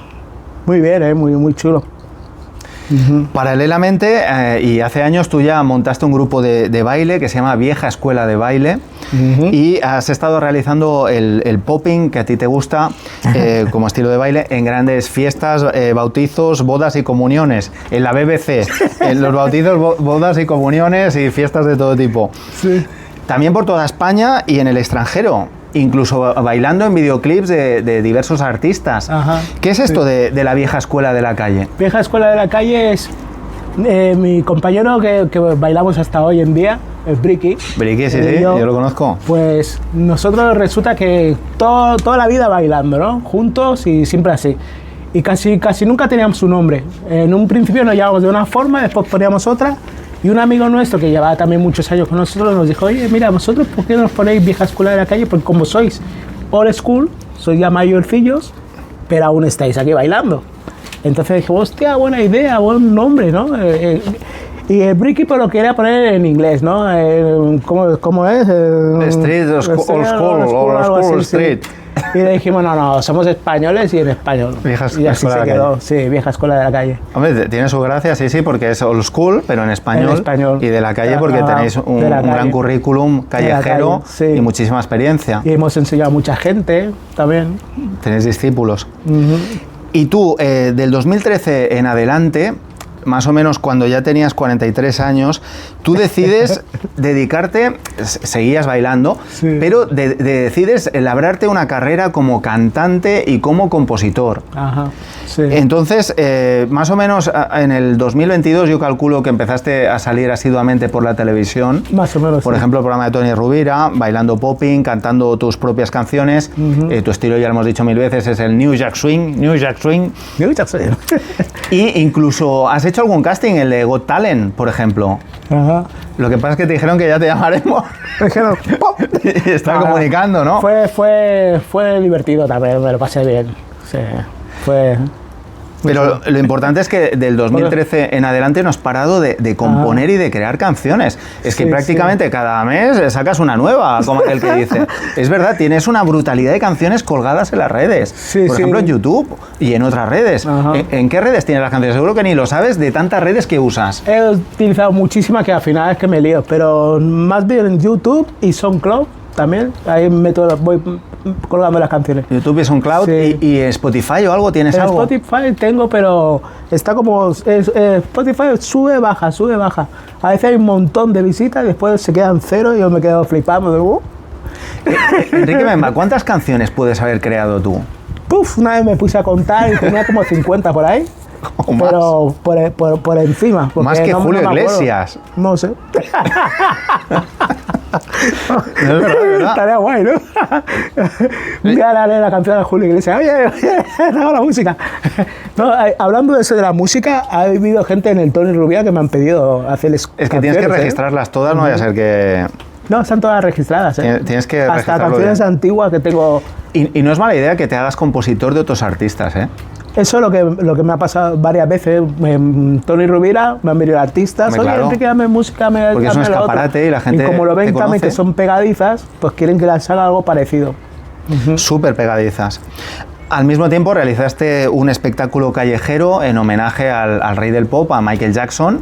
Muy bien, muy chulo. Paralelamente, y hace años tú ya montaste un grupo de baile que se llama Vieja Escuela de Baile y has estado realizando el popping que a ti te gusta como estilo de baile en grandes fiestas, bautizos, bodas y comuniones, en la BBC, en los bautizos, bodas y comuniones y fiestas de todo tipo. Sí. También por toda España y en el extranjero, incluso bailando en videoclips de diversos artistas. Ajá, ¿Qué es esto de la vieja escuela de la calle? Vieja Escuela de la Calle es mi compañero que bailamos hasta hoy en día, el Bricky. Bricky, sí, Y yo lo conozco. Pues nosotros resulta que toda la vida bailando, ¿no? Juntos y siempre así. Y casi nunca teníamos un nombre. En un principio nos llamábamos de una forma, después poníamos otra. Y un amigo nuestro que llevaba también muchos años con nosotros nos dijo, oye, mira, vosotros, ¿por qué no os ponéis Vieja Escuela de la Calle? Porque como sois old school, sois ya mayorcillos, pero aún estáis aquí bailando. Entonces dije, hostia, buena idea, buen nombre, ¿no? Y el Bricky pues lo quería poner en inglés, ¿no? ¿Cómo es? Street, old school, algo así, sí. street. Y le dijimos, no, somos españoles y en español. Vieja y así Escuela se de la quedó, Calle. sí, Vieja Escuela de la Calle. Hombre, tiene su gracia, sí, porque es old school, pero en español. En español. Y de la calle porque tenéis un de la calle. gran currículum callejero calle, sí. y muchísima experiencia. Y hemos enseñado a mucha gente también. Tenéis discípulos. Y tú, del 2013 en adelante, más o menos cuando ya tenías 43 años, tú decides dedicarte, seguías bailando, Sí. pero decides labrarte una carrera como cantante y como compositor. Ajá, sí. Entonces, más o menos en el 2022 yo calculo que empezaste a salir asiduamente por la televisión. Más o menos, Por sí. ejemplo, el programa de Tony Rovira, bailando popping, cantando tus propias canciones. Tu estilo, ya lo hemos dicho mil veces, es el New Jack Swing, New Jack Swing. Yo ya sé. Y incluso has hecho algún casting, el de Got Talent, por ejemplo. Ajá. Lo que pasa es que te dijeron que ya te llamaremos. Dijeron, ¡pum! Y está comunicando, ¿no? Fue divertido también, me lo pasé bien. Sí, fue... Pero lo importante es que del 2013 en adelante no has parado de componer y de crear canciones. Es que Sí, prácticamente cada mes sacas una nueva, como aquel que dice. Es verdad, tienes una brutalidad de canciones colgadas en las redes. Sí, Por sí. ejemplo, en YouTube y en otras redes. Ajá. ¿En qué redes tienes las canciones? Seguro que ni lo sabes de tantas redes que usas. He utilizado muchísimas que al final es que me lío, pero más bien en YouTube y SoundCloud también. Ahí voy colgando las canciones. YouTube y SoundCloud Sí. y Spotify o algo, ¿tienes En algo? Spotify tengo, pero está como... Spotify sube, baja, sube, baja. A veces hay un montón de visitas y después se quedan cero y yo me quedo flipando. Digo, Enrique Memba, ¿cuántas canciones puedes haber creado tú? Puf, una vez me puse a contar y tenía como 50 por ahí. O más. Pero por encima. porque Más que Julio me acuerdo. Iglesias. No sé. No es verdad, ¿verdad? Estaría guay, ¿no? Un día le haré la canción de Julio Iglesias. Oye, hago la música. No, hablando de eso de la música, ha habido gente en el Tony Rovira que me han pedido hacerles Es que tienes que canciones, ¿eh? registrarlas todas, no vaya a ser que... No, están todas registradas, ¿eh? Tienes que hasta registrarlo canciones bien. antiguas que tengo. Y no es mala idea que te hagas compositor de otros artistas, ¿eh? Eso es lo que me ha pasado varias veces. En Tony Rovira me han venido artistas. Hombre, Oye, claro. Enrique, dame música, Porque es un hazme lo otro". escaparate y la gente Y como lo te ven también conoce. que son pegadizas, pues quieren que les haga algo parecido. Súper pegadizas. Al mismo tiempo realizaste un espectáculo callejero en homenaje al rey del pop, a Michael Jackson,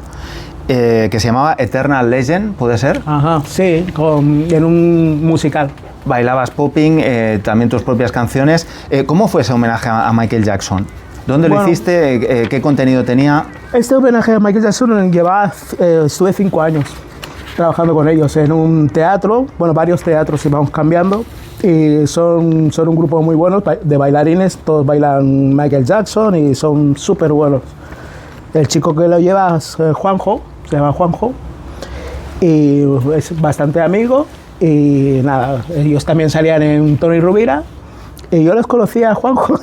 que se llamaba Eternal Legend, ¿puede ser? Ajá, sí, en un musical. Bailabas popping, también tus propias canciones. ¿Cómo fue ese homenaje a Michael Jackson? ¿Dónde lo Bueno. hiciste? ¿Qué contenido tenía? Este homenaje a Michael Jackson estuve 5 años trabajando con ellos en un teatro, bueno, varios teatros y vamos cambiando. Y son un grupo muy buenos de bailarines, todos bailan Michael Jackson y son súper buenos. El chico que lo lleva es Juanjo, se llama Juanjo, y es bastante amigo. Y nada, ellos también salían en Tony Rovira. Y yo los conocía a Juanjo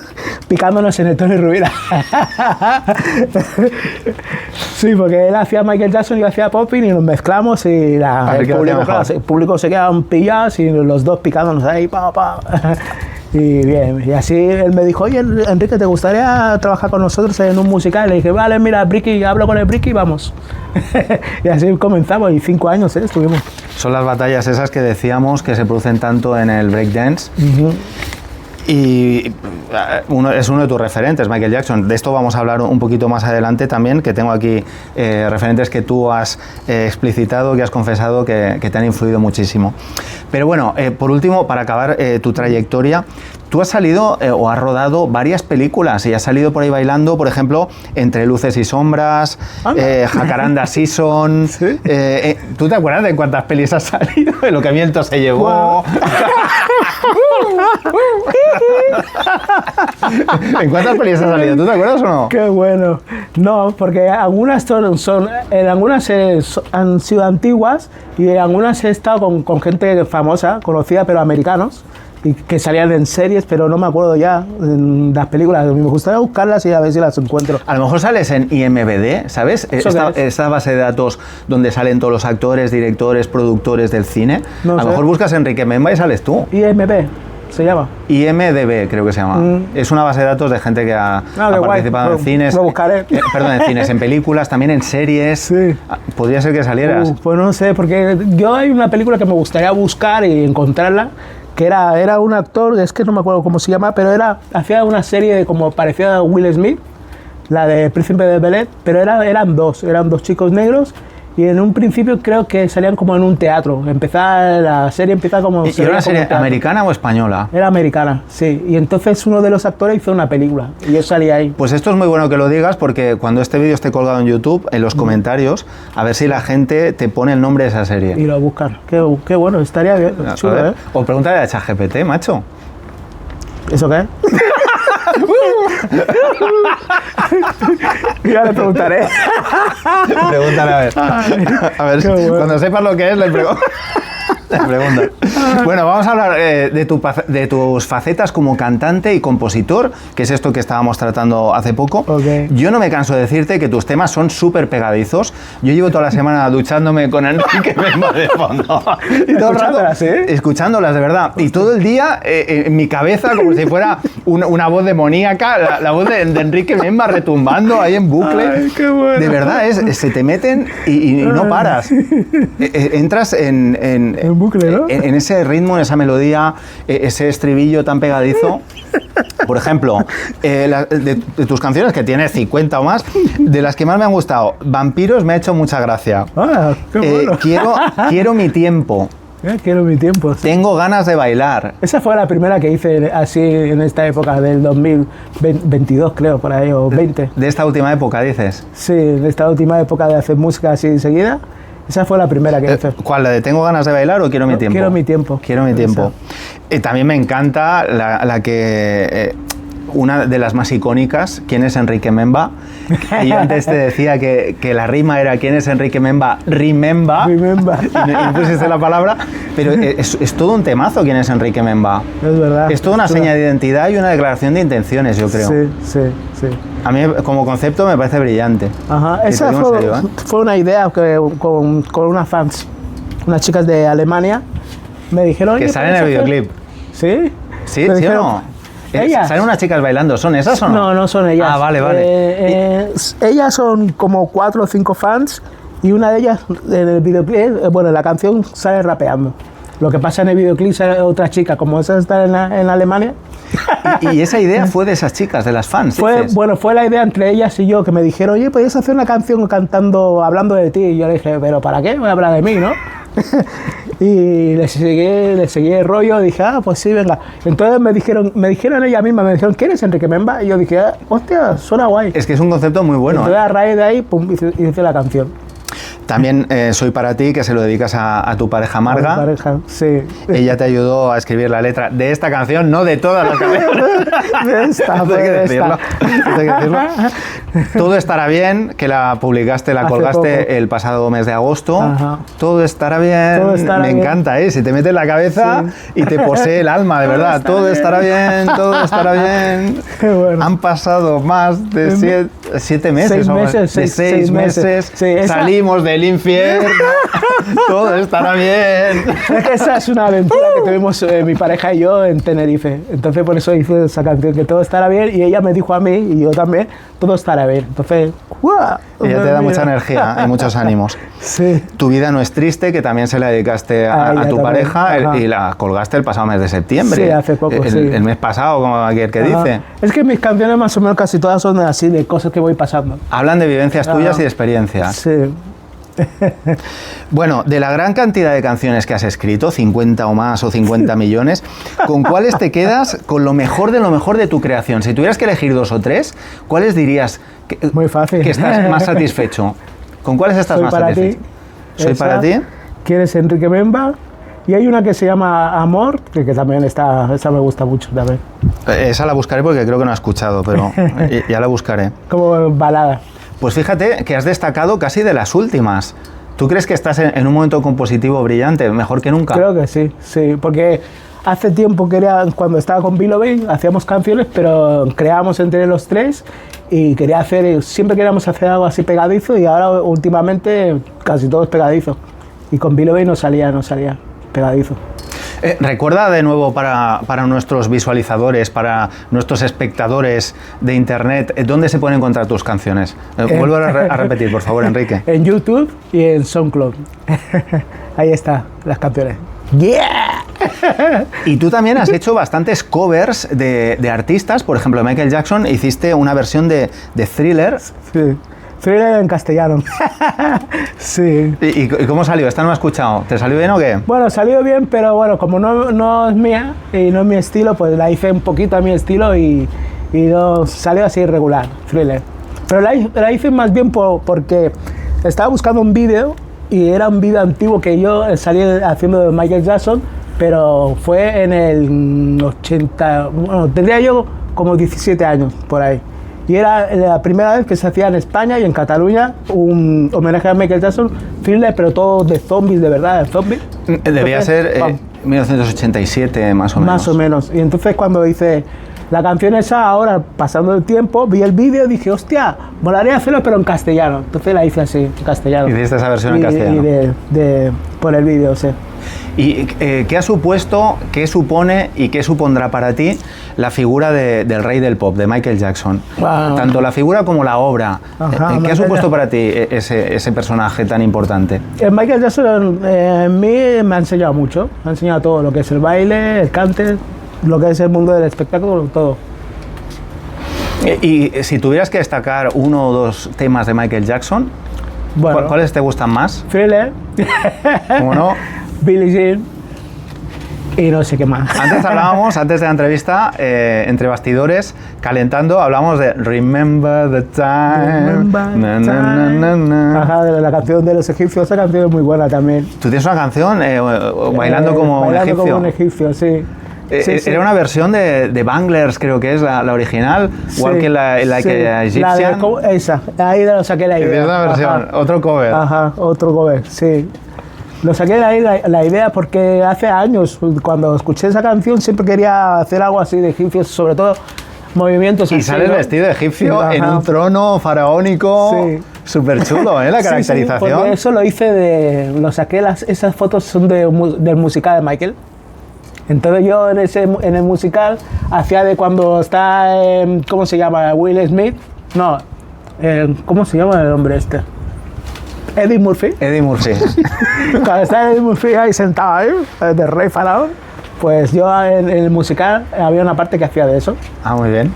picándonos en el Tony Rovira. Sí, porque él hacía Michael Jackson y yo hacía popping y nos mezclamos y A ver el qué lo hacía público, mejor. claro, el público se quedaban pillados y los dos picándonos ahí, pa, pa. Y bien, y así él me dijo, oye Enrique, ¿te gustaría trabajar con nosotros en un musical? Le dije, vale, mira, Bricky, hablo con el Bricky y vamos. Y así comenzamos y 5 años estuvimos. Son las batallas esas que decíamos que se producen tanto en el breakdance. Y es uno de tus referentes, Michael Jackson. De esto vamos a hablar un poquito más adelante también, que tengo aquí referentes que tú has explicitado, que has confesado que te han influido muchísimo. Pero bueno, por último, para acabar tu trayectoria, tú has salido o has rodado varias películas y has salido por ahí bailando, por ejemplo, Entre luces y sombras, Jacaranda Season. ¿Sí? ¿Tú te acuerdas de cuántas pelis has salido? Lo que viento se llevó. Wow. ¿En cuántas pelis has salido? ¿Tú te acuerdas o no? Qué bueno. No, porque algunas en algunas han sido antiguas y en algunas he estado con gente famosa, conocida, pero americanos, y que salían en series, pero no me acuerdo ya en las películas. Me gustaría buscarlas y a ver si las encuentro. A lo mejor sales en IMDb, ¿sabes? ¿Eso qué es? Esta base de datos donde salen todos los actores, directores, productores del cine. No a lo sé. mejor buscas Enrique Memba y sales tú. IMB se llama. IMDb creo que se llama. Es una base de datos de gente que ha qué guay. participado en cines. Lo buscaré. Perdón, en cines, en películas, también en series. Sí. Podría ser que salieras. Pues no sé, porque yo hay una película que me gustaría buscar y encontrarla, que era un actor, es que no me acuerdo cómo se llama, pero hacía una serie como parecida a Will Smith, la de Príncipe de Bel-Air, pero eran dos chicos negros Y en un principio creo que salían como en un teatro. La serie empieza como... ¿Y era una serie americana o española? Era americana, sí. Y entonces uno de los actores hizo una película y yo salí ahí. Pues esto es muy bueno que lo digas porque cuando este vídeo esté colgado en YouTube, en los comentarios, a ver si la gente te pone el nombre de esa serie. Y lo buscan. Qué bueno, estaría bien. Chulo, ¿eh? O pregúntale a ChatGPT, macho. ¿Eso qué? Ya le preguntaré. Pregúntale a ver. A ver, bueno. cuando sepas lo que es, le pregunto. Bueno, vamos a hablar de tus facetas como cantante y compositor, que es esto que estábamos tratando hace poco. Okay. Yo no me canso de decirte que tus temas son súper pegadizos. Yo llevo toda la semana duchándome con Enrique Memba de fondo. Y todo el rato, escuchándolas, de verdad. Y todo el día en mi cabeza, como si fuera una voz demoníaca, la voz de Enrique Memba retumbando ahí en bucle. Ay, qué bueno. De verdad, se te meten y no paras. Entras en bucle, ¿no? En ese ritmo, en esa melodía, ese estribillo tan pegadizo. Por ejemplo, de tus canciones, que tienes 50 o más, de las que más me han gustado, Vampiros me ha hecho mucha gracia. Ah, qué bueno. Quiero mi tiempo. Quiero mi tiempo. Sí. Tengo ganas de bailar. Esa fue la primera que hice así en esta época del 2022, creo, por ahí, o 20. De esta última época, dices. Sí, de esta última época de hacer música así enseguida. Esa fue la primera que hice. ¿Cuál? ¿La de Tengo ganas de bailar o Quiero mi tiempo? Quiero mi tiempo. Quiero mi tiempo. También me encanta la que... una de las más icónicas, ¿quién es Enrique Memba? Y yo antes te decía que la rima era ¿quién es Enrique Memba? Remember. Y pusiste la palabra, pero es todo un temazo ¿quién es Enrique Memba? Es verdad. Es toda una seña de identidad y una declaración de intenciones, yo creo. Sí. A mí como concepto me parece brillante. Ajá, esa fue una idea con unas fans, unas chicas de Alemania, me dijeron... Que salen en el videoclip. ¿Sí? ¿Sí o no? ¿Ellas? ¿Salen unas chicas bailando? ¿Son esas o no? No, no son ellas. Ah, vale. Ellas son como 4 o 5 fans y una de ellas en el videoclip, bueno, en la canción sale rapeando. Lo que pasa en el videoclip sale otra chica, como esa está en Alemania. ¿Y esa idea fue de esas chicas, de las fans? Fue la idea entre ellas y yo, que me dijeron, oye, ¿podrías hacer una canción hablando de ti? Y yo le dije, ¿pero para qué? Voy a hablar de mí, ¿no? Y le seguí el rollo, dije, pues sí, venga. Entonces me dijeron ellas mismas, me dijeron, ¿quién es Enrique Memba? Y yo dije, hostia, suena guay. Es que es un concepto muy bueno. Entonces a raíz de ahí, pum, hice la canción. También Soy para ti, que se lo dedicas a tu pareja Marga. A mi pareja, sí. Ella te ayudó a escribir la letra de esta canción, no de todas las canciones. Hay que decirlo. Todo estará bien, que la publicaste, la colgaste el pasado mes de agosto. Ajá. Todo estará bien. Me encanta, se te mete en la cabeza y te posee el alma, de verdad. Todo estará bien, todo estará bien. Qué bueno. Han pasado más de 7 meses. 6 meses. Sí, salimos del infierno. Todo estará bien. Es que esa es una aventura que tuvimos mi pareja y yo en Tenerife. Entonces por eso hice esa canción, que todo estará bien, y ella me dijo a mí y yo también, todo estará bien. Entonces, ¡guau! Ella te da mucha energía y muchos ánimos. Sí. Tu vida no es triste, que también se la dedicaste a tu pareja y la colgaste el pasado mes de septiembre. Sí, hace poco, el mes pasado, como aquel que dice. Es que mis canciones más o menos casi todas son así, de cosas que voy pasando. Hablan de vivencias tuyas y de experiencias. Sí. Bueno, de la gran cantidad de canciones que has escrito, 50 o más o 50 millones, ¿con cuáles te quedas con lo mejor de tu creación? Si tuvieras que elegir 2 o 3, ¿cuáles dirías Muy fácil. que estás más satisfecho? ¿Con cuáles estás más satisfecho? Soy para ti. ¿Quieres Enrique Memba? Y hay una que se llama Amor, que también esa me gusta mucho también. Esa la buscaré porque creo que no la he escuchado, pero ya la buscaré. Como balada. Pues fíjate que has destacado casi de las últimas. ¿Tú crees que estás en un momento compositivo brillante, mejor que nunca? Creo que sí, porque hace tiempo cuando estaba con Bilovey, hacíamos canciones, pero creábamos entre los tres y siempre queríamos hacer algo así pegadizo, y ahora últimamente casi todo es pegadizo. Y con Bilovey no salía pegadizo. Recuerda de nuevo para nuestros visualizadores, para nuestros espectadores de internet, ¿dónde se pueden encontrar tus canciones? Vuelvo a repetir, por favor, Enrique. En YouTube y en SoundCloud. Ahí está, las canciones. ¡Yeah! Y tú también has hecho bastantes covers de artistas. Por ejemplo, Michael Jackson, hiciste una versión de Thriller. Sí. Thriller en castellano. Sí. ¿Y cómo salió? ¿Esta no la he escuchado? ¿Te salió bien o qué? Bueno, salió bien, pero bueno, como no es mía y no es mi estilo, pues la hice un poquito a mi estilo y no, salió así regular, Thriller. Pero la hice más bien porque estaba buscando un vídeo y era un vídeo antiguo que yo salí haciendo de Michael Jackson, pero fue en el 80, bueno, tendría yo como 17 años por ahí. Y era la primera vez que se hacía en España y en Cataluña un homenaje a Michael Jackson, Thriller, pero todo de zombies, de verdad, de zombies. Debía ser 1987 más o menos. Más o menos. Y entonces cuando hice la canción esa, ahora pasando el tiempo, vi el vídeo y dije, hostia, molaría hacerlo pero en castellano. Entonces la hice así, en castellano. Hiciste esa versión en castellano. Y por el vídeo, sí. ¿Y qué ha supuesto, qué supone y qué supondrá para ti la figura del rey del pop, de Michael Jackson? Wow. Tanto la figura como la obra. Ajá, ¿Qué ha supuesto para ti ese personaje tan importante? Michael Jackson en mí me ha enseñado mucho. Me ha enseñado todo, lo que es el baile, el cante, lo que es el mundo del espectáculo, todo. Y si tuvieras que destacar uno o dos temas de Michael Jackson, Bueno, ¿cuáles te gustan más? Thriller, ¿Cómo no? Billie Jean y no sé qué más. Antes hablábamos, antes de la entrevista, entre bastidores, calentando, hablábamos de Remember the Time. Remember Na, the na, na, na, na. Ajá, de la canción de los egipcios, esa canción es muy buena también. ¿Tú tienes una canción bailando como un egipcio? Como un egipcio, sí. Sí, sí. Era una versión de Banglers, creo que es la original, igual Sí, que la sí. Egyptian. Esa, ahí lo saqué la idea. Es una versión, Ajá. otro cover. Ajá, otro cover, sí. Lo saqué de ahí la idea porque hace años, cuando escuché esa canción, siempre quería hacer algo así de egipcios, sobre todo movimientos Y así, sales ¿no? vestido de egipcio Sí, en ajá. un trono faraónico. Sí. Súper chulo, ¿eh? La Sí, sí, caracterización. porque eso lo hice lo saqué, esas fotos son del musical de Michael. Entonces yo en el musical hacía de cuando está, ¿cómo se llama? Will Smith. No, ¿cómo se llama el hombre este? Eddie Murphy. Eddie Murphy. Cuando está Eddie Murphy ahí sentado ahí, de rey faraón, pues yo en el musical había una parte que hacía de eso. Ah, muy bien.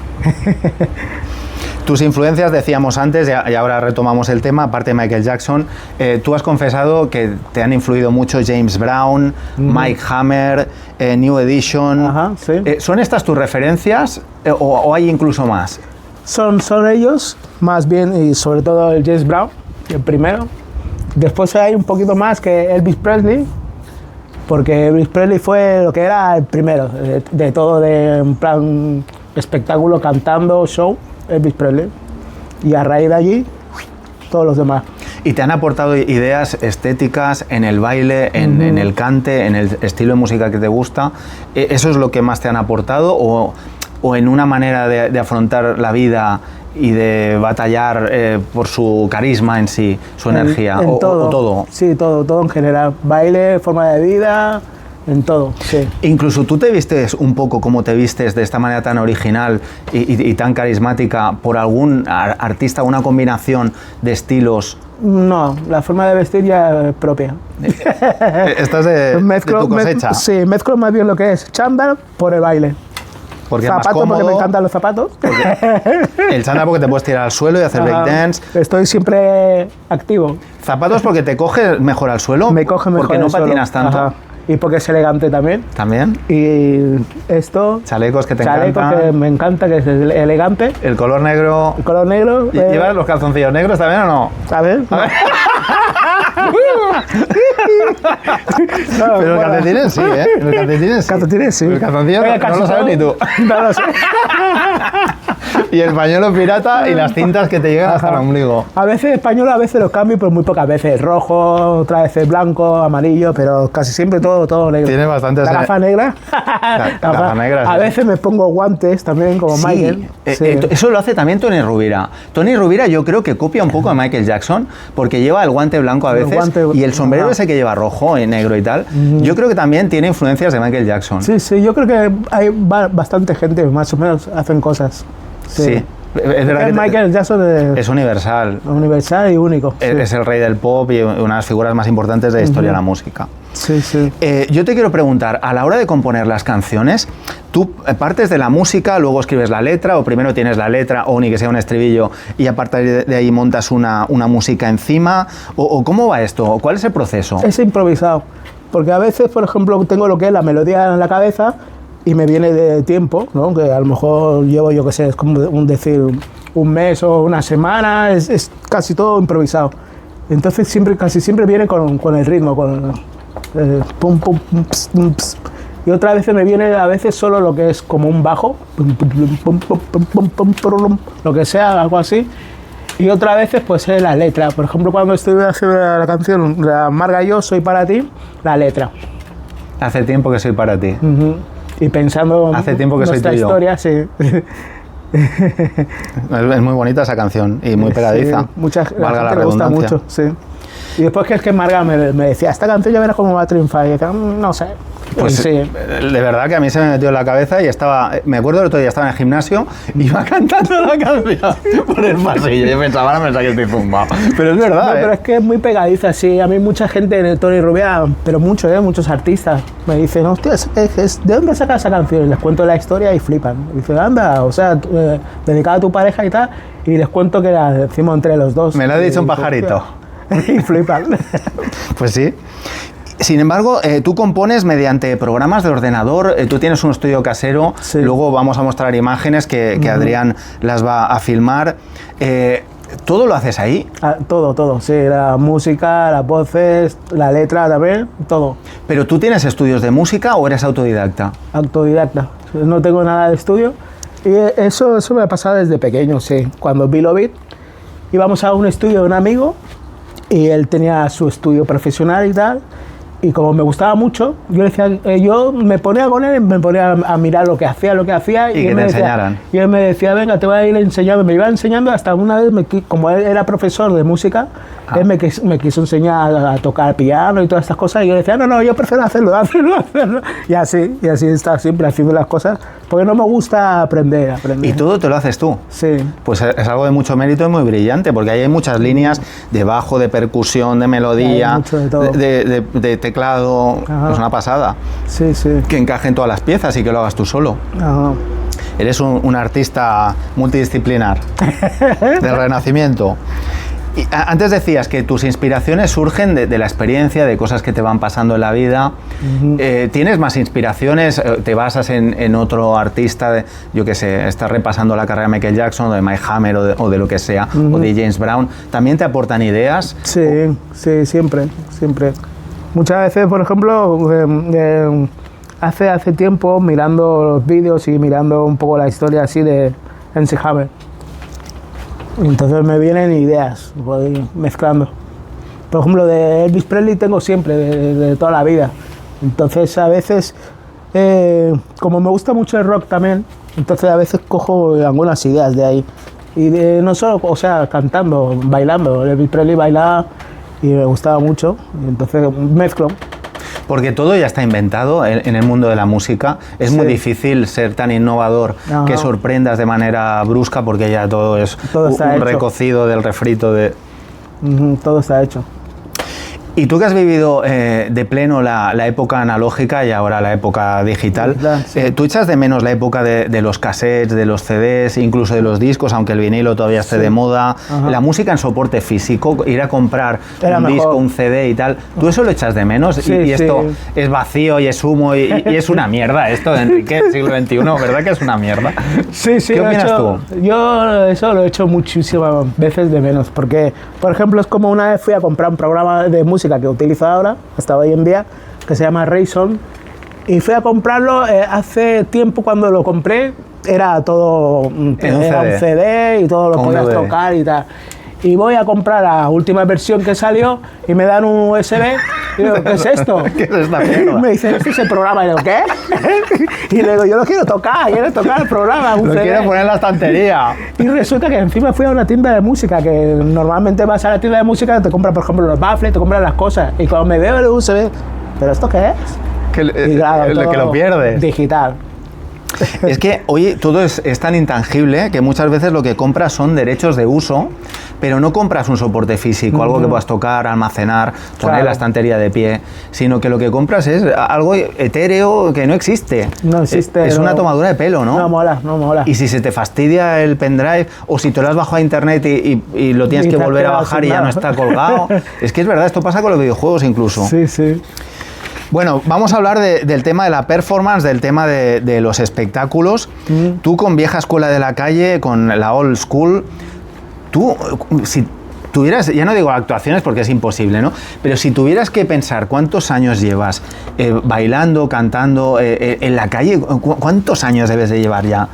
Tus influencias, decíamos antes, y ahora retomamos el tema, aparte de Michael Jackson, tú has confesado que te han influido mucho James Brown, Mike Hammer, New Edition. Ajá, sí. ¿Son estas tus referencias o hay incluso más? Son ellos, más bien, y sobre todo el James Brown, el primero. Después hay un poquito más que Elvis Presley, porque Elvis Presley fue lo que era el primero de todo, de en plan espectáculo, cantando, show, Elvis Presley. Y a raíz de allí, todos los demás. ¿Y te han aportado ideas estéticas en el baile, en el cante, en el estilo de música que te gusta? ¿Eso es lo que más te han aportado o en una manera de afrontar la vida y de batallar por su carisma en sí, su energía, En o todo? Sí, todo en general. Baile, forma de vida, en todo, sí. Incluso tú te vistes un poco como te vistes de esta manera tan original y tan carismática por algún artista, una combinación de estilos. No, la forma de vestir ya es propia. Estás de tu cosecha. Sí, mezclo más bien lo que es chándal por el baile. Porque es más Zapatos, cómodo. porque me encantan los zapatos. El chándal porque te puedes tirar al suelo y hacer Ajá. breakdance. Estoy siempre activo. Zapatos porque te coge mejor al suelo. Me coge mejor porque no el suelo. patinas tanto. Ajá. Y porque es elegante también. También. Y esto... Chalecos que te chaleco encantan. que me encanta, que es elegante. El color negro. El color negro. ¿Llevas los calzoncillos negros también o no? A ver. A ver. No, Pero los bueno. calcetines sí, ¿eh? Los calcetines sí. Calcetines, sí. Los calzoncillos no lo sabes ni tú. No lo sé. Y el pañuelo pirata y las cintas que te llegan hasta el Ajá. ombligo. A veces español, a veces lo cambio, pero muy pocas veces. Rojo, otra vez blanco, amarillo, pero casi siempre todo negro. Tienes bastantes... La gafa negra. gafa negra, sí. A veces me pongo guantes también, como Sí, Michael. eso lo hace también Tony Rovira. Tony Rovira yo creo que copia un poco a Michael Jackson porque lleva el guante blanco a El veces guante, y el sombrero ajá. ese que lleva rojo y negro y tal. Yo creo que también tiene influencias de Michael Jackson. Sí, yo creo que hay bastante gente, más o menos, hacen cosas. Sí. Es verdad que Michael Jackson es universal. universal y único. Es el rey del pop y una de las figuras más importantes de la historia de la música. Sí, sí. Yo te quiero preguntar, a la hora de componer las canciones, ¿tú partes de la música, luego escribes la letra, o primero tienes la letra, o ni que sea un estribillo, y a partir de ahí montas una música encima? ¿O cómo va esto? ¿Cuál es el proceso? Es improvisado. Porque a veces, por ejemplo, tengo lo que es la melodía en la cabeza y me viene de tiempo, ¿no? Que a lo mejor llevo, yo qué sé, es como decir un mes o una semana, es casi todo improvisado. Entonces casi siempre viene con el ritmo, con pum, pum, pum, ps, pum, ps. Y otra vez me viene a veces solo lo que es como un bajo, pum, pum, pum, pum, pum, pum, pum, lo que sea, algo así. Y otras veces pues es la letra. Por ejemplo, cuando estoy haciendo la canción la Marga Yo Soy Para Ti, la letra. Hace tiempo que soy para ti. Y pensando Hace tiempo que soy nuestra tuyo. historia, sí. Es muy bonita esa canción y muy pegadiza. Sí, la valga la gente le gusta redundancia. mucho, sí. Y después que es que Marga me decía, esta canción ya verás cómo va a triunfar. Y decía, no sé. Pues sí. de verdad que a mí se me metió en la cabeza y me acuerdo el otro día estaba en el gimnasio y iba cantando la canción por el pasillo. Yo pensaba, ahora me saqué estoy zumbado. Pero es verdad, No, pero es que es muy pegadiza, sí. A mí mucha gente en el Tony Rubia, pero muchos artistas, me dicen, hostia, ¿de dónde sacas esa canción? Y les cuento la historia y flipan. Y dicen, anda, o sea, dedicada a tu pareja y tal. Y les cuento que la decimos entre los dos. Me lo ha dicho un pajarito. Y flipan. Pues sí. Sin embargo, tú compones mediante programas de ordenador, tú tienes un estudio casero, Sí. luego vamos a mostrar imágenes que Adrián las va a filmar. ¿Todo lo haces ahí? Todo, sí. La música, las voces, la letra también, todo. ¿Pero tú tienes estudios de música o eres autodidacta? Autodidacta. No tengo nada de estudio. Y eso me ha pasado desde pequeño, sí. Cuando vi Lobit, íbamos a un estudio de un amigo y él tenía su estudio profesional y tal. Y como me gustaba mucho, yo le decía, yo me ponía con él, me ponía a mirar lo que hacía. Y que él te me decía, enseñaran. Y él me decía, venga, te voy a ir enseñando. Me iba enseñando hasta una vez, como él era profesor de música, él me quiso enseñar a tocar piano y todas estas cosas. Y yo le decía, no, yo prefiero hacerlo. Y así está siempre haciendo las cosas, porque no me gusta aprender. Y todo te lo haces tú. Sí. Pues es algo de mucho mérito y muy brillante, porque ahí hay muchas líneas de bajo, de percusión, de melodía, Hay mucho de todo. de teclado. Ajá. Es una pasada. Sí. Que encajen todas las piezas y que lo hagas tú solo. Ajá. Eres un artista multidisciplinar del Renacimiento. Y antes decías que tus inspiraciones surgen de la experiencia, de cosas que te van pasando en la vida. ¿Tienes más inspiraciones? ¿Te basas en otro artista? Yo qué sé, estás repasando la carrera de Michael Jackson, o de Mike Hammer o de lo que sea, o de James Brown. ¿También te aportan ideas? Sí, siempre. Muchas veces, por ejemplo, hace tiempo, mirando los vídeos y mirando un poco la historia así de MC Hammer, entonces me vienen ideas, voy mezclando. Por ejemplo, de Elvis Presley tengo siempre, de toda la vida. Entonces, a veces, como me gusta mucho el rock también, entonces a veces cojo algunas ideas de ahí. Y no solo, o sea, cantando, bailando. Elvis Presley bailaba y me gustaba mucho, y entonces mezclo. Porque todo ya está inventado en el mundo de la música. Es muy difícil ser tan innovador que sorprendas de manera brusca, porque ya todo es un recocido del refrito de... Todo está hecho. Y tú que has vivido de pleno la época analógica y ahora la época digital, sí. ¿tú echas de menos la época de los cassettes, de los CDs, incluso de los discos, aunque el vinilo todavía esté de moda? Ajá. La música en soporte físico, ir a comprar Era un mejor. disco, un CD y tal, ¿tú eso lo echas de menos? Sí, y esto sí. es vacío y es humo y es una mierda esto, Enrique, siglo XXI, ¿verdad que es una mierda? Sí, ¿Qué opinas tú? Yo eso lo he hecho muchísimas veces de menos, porque, por ejemplo, es como una vez fui a comprar un programa de música que utilizo ahora, hasta hoy en día, que se llama Reason, y fui a comprarlo hace tiempo. Cuando lo compré era todo era un CD y todo lo Con podías DVD. tocar y tal. Y voy a comprar la última versión que salió y me dan un USB y digo, ¿qué es esto? ¿Qué es esta mierda? Y me dicen, ¿este es el programa? Y digo, ¿qué? Y le digo, yo lo quiero tocar el programa, un Lo CD. quiero poner en la estantería. Y resulta que encima fui a una tienda de música, que normalmente vas a la tienda de música, te compras, por ejemplo, los baffles, te compras las cosas. Y cuando me veo el USB, ¿pero esto qué es? Y claro, que lo todo pierdes. digital. Es que, oye, todo es tan intangible que muchas veces lo que compras son derechos de uso, pero no compras un soporte físico, algo que puedas tocar, almacenar, poner la estantería de pie, sino que lo que compras es algo etéreo que no existe. No existe. Es una tomadura de pelo, ¿no? No mola, no mola. Y si se te fastidia el pendrive, o si te lo has bajado a internet y lo tienes que volver a bajar y ya no está colgado. Es que es verdad, esto pasa con los videojuegos incluso. Sí, sí. Bueno, vamos a hablar del tema de la performance, del tema de los espectáculos. Tú con vieja escuela de la calle, con la old school, tú, si tuvieras, ya no digo actuaciones porque es imposible, ¿no? Pero si tuvieras que pensar cuántos años llevas bailando, cantando en la calle, ¿cuántos años debes de llevar ya?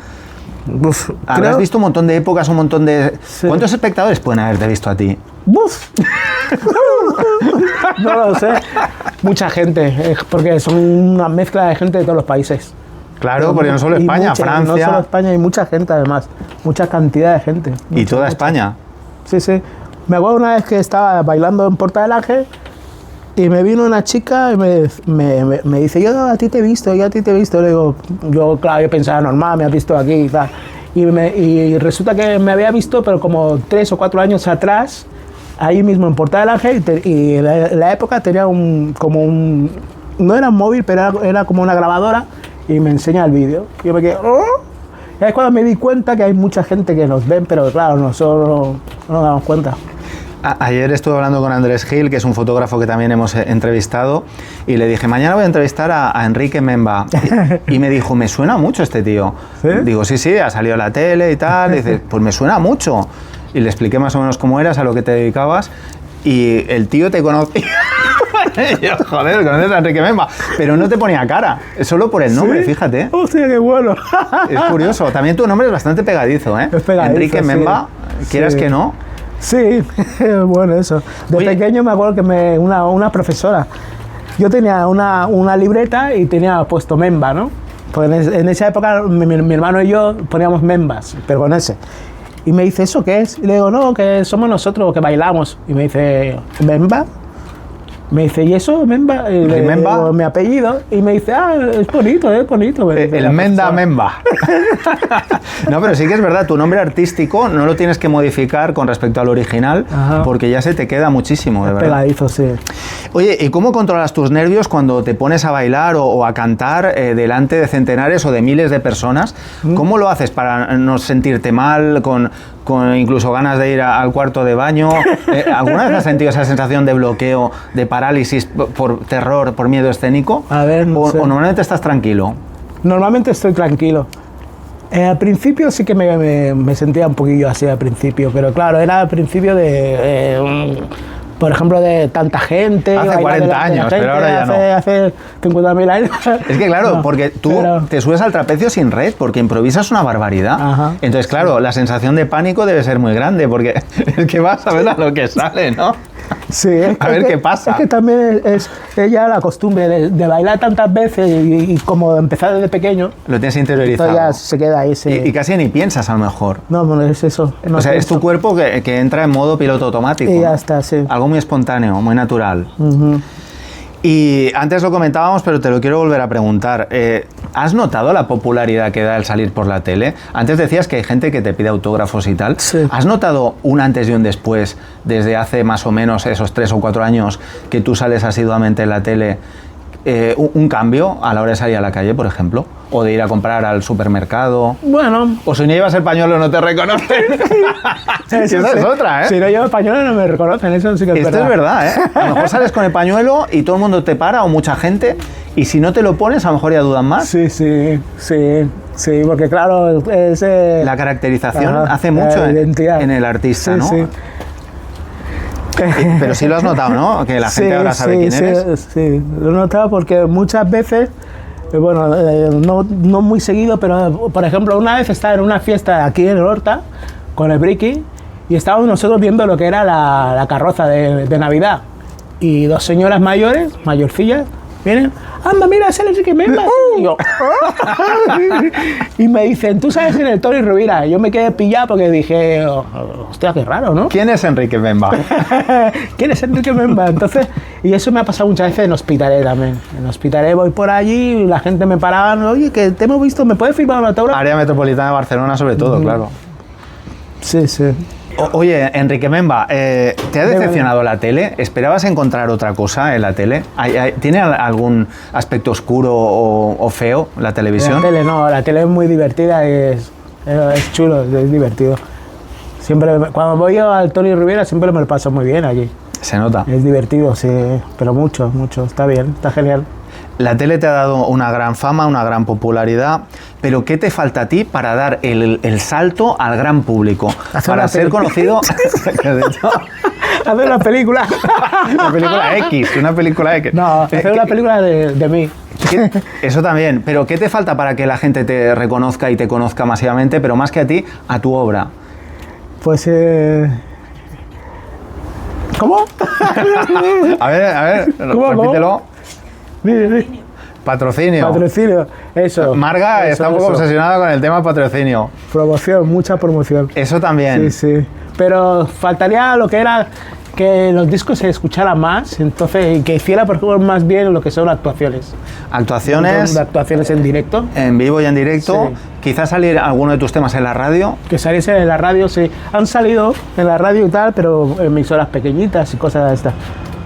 Uf, Habrás visto un montón de épocas, un montón de... Sí. ¿Cuántos espectadores pueden haberte visto a ti? ¡Buf! No lo sé. Mucha gente, porque son una mezcla de gente de todos los países. Claro, porque no solo España, Francia... No solo España, hay mucha gente además. Mucha cantidad de gente. Y toda España. Sí, sí. Me acuerdo una vez que estaba bailando en Porta del Ángel y me vino una chica y me dice, yo a ti te he visto, yo a ti te he visto. Le digo, yo claro, yo pensaba normal, me has visto aquí y tal. Y resulta que me había visto, pero como 3 o 4 años atrás, ahí mismo en Porta del Ángel, y en la época tenía no era un móvil, pero era como una grabadora, y me enseña el vídeo. Yo me quedé, ¿oh? Y ahí es cuando me di cuenta que hay mucha gente que nos ven, pero claro, nosotros no nos damos cuenta. Ayer estuve hablando con Andrés Gil, que es un fotógrafo que también hemos entrevistado, y le dije, mañana voy a entrevistar a Enrique Memba. Y me dijo, me suena mucho este tío. ¿Sí? Digo, sí, ha salido a la tele y tal. Y dice, pues me suena mucho. Y le expliqué más o menos cómo eras, a lo que te dedicabas, y el tío te conocía. Y yo, joder, conoces a Enrique Memba. Pero no te ponía cara, solo por el nombre, ¿Sí? fíjate. Hostia, qué bueno. Es curioso. También tu nombre es bastante pegadizo, ¿eh? Es pegadizo, Enrique sí. Memba, quieras Sí. que no. Sí, bueno, eso. De Oye. pequeño me acuerdo que una profesora, yo tenía una libreta y tenía puesto Memba, ¿no? Pues en esa época mi hermano y yo poníamos Membas, pero con ese. Y me dice, ¿eso qué es? Y le digo, no, que somos nosotros que bailamos. Y me dice, ¿Memba? Me dice, ¿y eso, Memba? Y le Memba? digo mi apellido. Y me dice, es bonito, es bonito. Me dice El la Menda profesora. Memba. No, pero sí que es verdad, tu nombre artístico no lo tienes que modificar con respecto al original, Ajá. porque ya se te queda muchísimo, de verdad. Pegadizo, sí. Oye, ¿y cómo controlas tus nervios cuando te pones a bailar o a cantar delante de centenares o de miles de personas? ¿Cómo lo haces para no sentirte mal, con incluso ganas de ir al cuarto de baño? ¿Alguna vez has sentido esa sensación de bloqueo, de parálisis por terror, por miedo escénico? A ver, no sé. ¿O normalmente estás tranquilo? Normalmente estoy tranquilo. Al principio sí que me sentía un poquillo así al principio, pero claro, era al principio por ejemplo, de tanta gente. Hace bailar 40 delante de la años, gente, pero ahora ya no. Hace 50.000 años. Es que claro, No, porque tú pero- te subes al trapecio sin red, porque improvisas una barbaridad. Ajá. Entonces, claro, la sensación de pánico debe ser muy grande, porque es que vas a ver a lo que sale, ¿no? Sí, es A ver que- qué pasa. Es que también es ya la costumbre de bailar tantas veces y como empezar desde pequeño, Lo tienes esto interiorizado. ya se queda ahí. Y casi ni piensas a lo mejor. No, bueno, es eso. No O sea, es pienso. tu cuerpo que entra en modo piloto automático. Y ya ¿no? está, sí. Algo muy espontáneo, muy natural. Ujú. Y antes lo comentábamos, pero te lo quiero volver a preguntar. ¿Has notado la popularidad que da el salir por la tele? Antes decías que hay gente que te pide autógrafos y tal. Sí. ¿Has notado un antes y un después desde hace más o menos esos 3 o 4 años que tú sales asiduamente en la tele? ¿Un cambio a la hora de salir a la calle, por ejemplo? ¿O de ir a comprar al supermercado? Bueno, ¿O si no llevas el pañuelo no te reconocen? Esa eso es sí. otra, ¿eh? Si no llevo español no me reconocen, eso sí que es Esto verdad. es verdad, ¿eh? A lo mejor sales con el pañuelo y todo el mundo te para o mucha gente, y si no te lo pones a lo mejor ya dudan más. Sí, porque claro, es... La caracterización Ajá, hace mucho la identidad. en el artista, Sí, ¿no? sí. Pero sí lo has notado, ¿no? Que la gente ahora sabe quién eres. Sí, lo he notado porque muchas veces, bueno, no muy seguido, pero por ejemplo, una vez estaba en una fiesta aquí en el Horta con el Bricky y estábamos nosotros viendo lo que era la carroza de Navidad. Y 2 señoras mayores, mayorcillas, vienen, anda, mira, es el Enrique Memba. Y yo, y me dicen, ¿tú sabes quién es el Tony Rovira? Yo me quedé pillado porque dije, hostia, qué raro, ¿no? ¿Quién es Enrique Memba? ¿Quién es Enrique Memba? Entonces, Y eso me ha pasado muchas veces en Hospitalet también. En Hospitalet voy por allí y la gente me paraba, oye, que te hemos visto, ¿me puedes firmar un autógrafo? Área metropolitana de Barcelona sobre todo, claro. Sí, sí. Oye, Enrique Memba, ¿te ha decepcionado la tele? ¿Esperabas encontrar otra cosa en la tele? ¿Tiene algún aspecto oscuro o feo la televisión? La tele no, la tele es muy divertida, es chulo, es divertido. Siempre, cuando voy al Tony Rivera siempre me lo paso muy bien allí. Se nota. Es divertido, sí, pero mucho, está bien, está genial. La tele te ha dado una gran fama, una gran popularidad, pero ¿qué te falta a ti para dar el salto al gran público? Para ser conocido... ¿Qué has dicho? Hacer una película. Una película X, una película X. No, hacer una película de mí. Eso también, pero ¿qué te falta para que la gente te reconozca y te conozca masivamente, pero más que a ti, a tu obra? Pues, ¿cómo? A ver, repítelo. Sí. Patrocinio, eso. Marga está un poco obsesionada con el tema patrocinio. Promoción, mucha promoción. Eso también. Sí. Pero faltaría lo que era que los discos se escucharan más, entonces, y que hiciera, por ejemplo, más bien lo que son actuaciones. Actuaciones en directo. En vivo y en directo. Sí. Quizás salir alguno de tus temas en la radio. Que saliese en la radio, sí. Han salido en la radio y tal, pero emisoras pequeñitas y cosas de estas.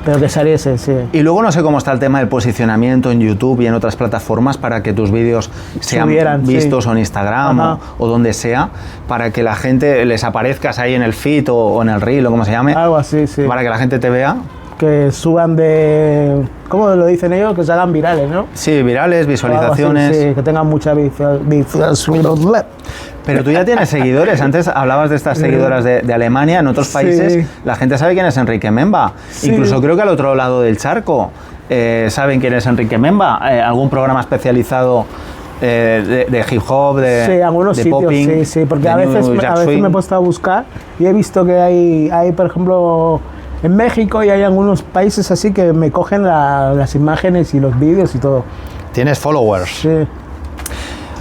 Pero que saliese, sí. Y luego no sé cómo está el tema del posicionamiento en YouTube y en otras plataformas para que tus vídeos sean vistos, sí, o en Instagram o donde sea, para que la gente les aparezcas ahí en el feed o en el reel o como se llame. Algo así, sí. Para que la gente te vea. Que suban de... ¿Cómo lo dicen ellos? Que se hagan virales, ¿no? Sí, virales, visualizaciones. Así, sí, que tengan mucha visualización. Pero tú ya tienes seguidores. Antes hablabas de estas seguidoras de Alemania. En otros países, sí, la gente sabe quién es Enrique Memba. Sí. Incluso creo que al otro lado del charco saben quién es Enrique Memba. Algún programa especializado de hip hop, sí, algunos de sitios, popping, sí, porque a veces me he puesto a buscar y he visto que hay por ejemplo, en México y hay algunos países así que me cogen las imágenes y los vídeos y todo. Tienes followers. Sí.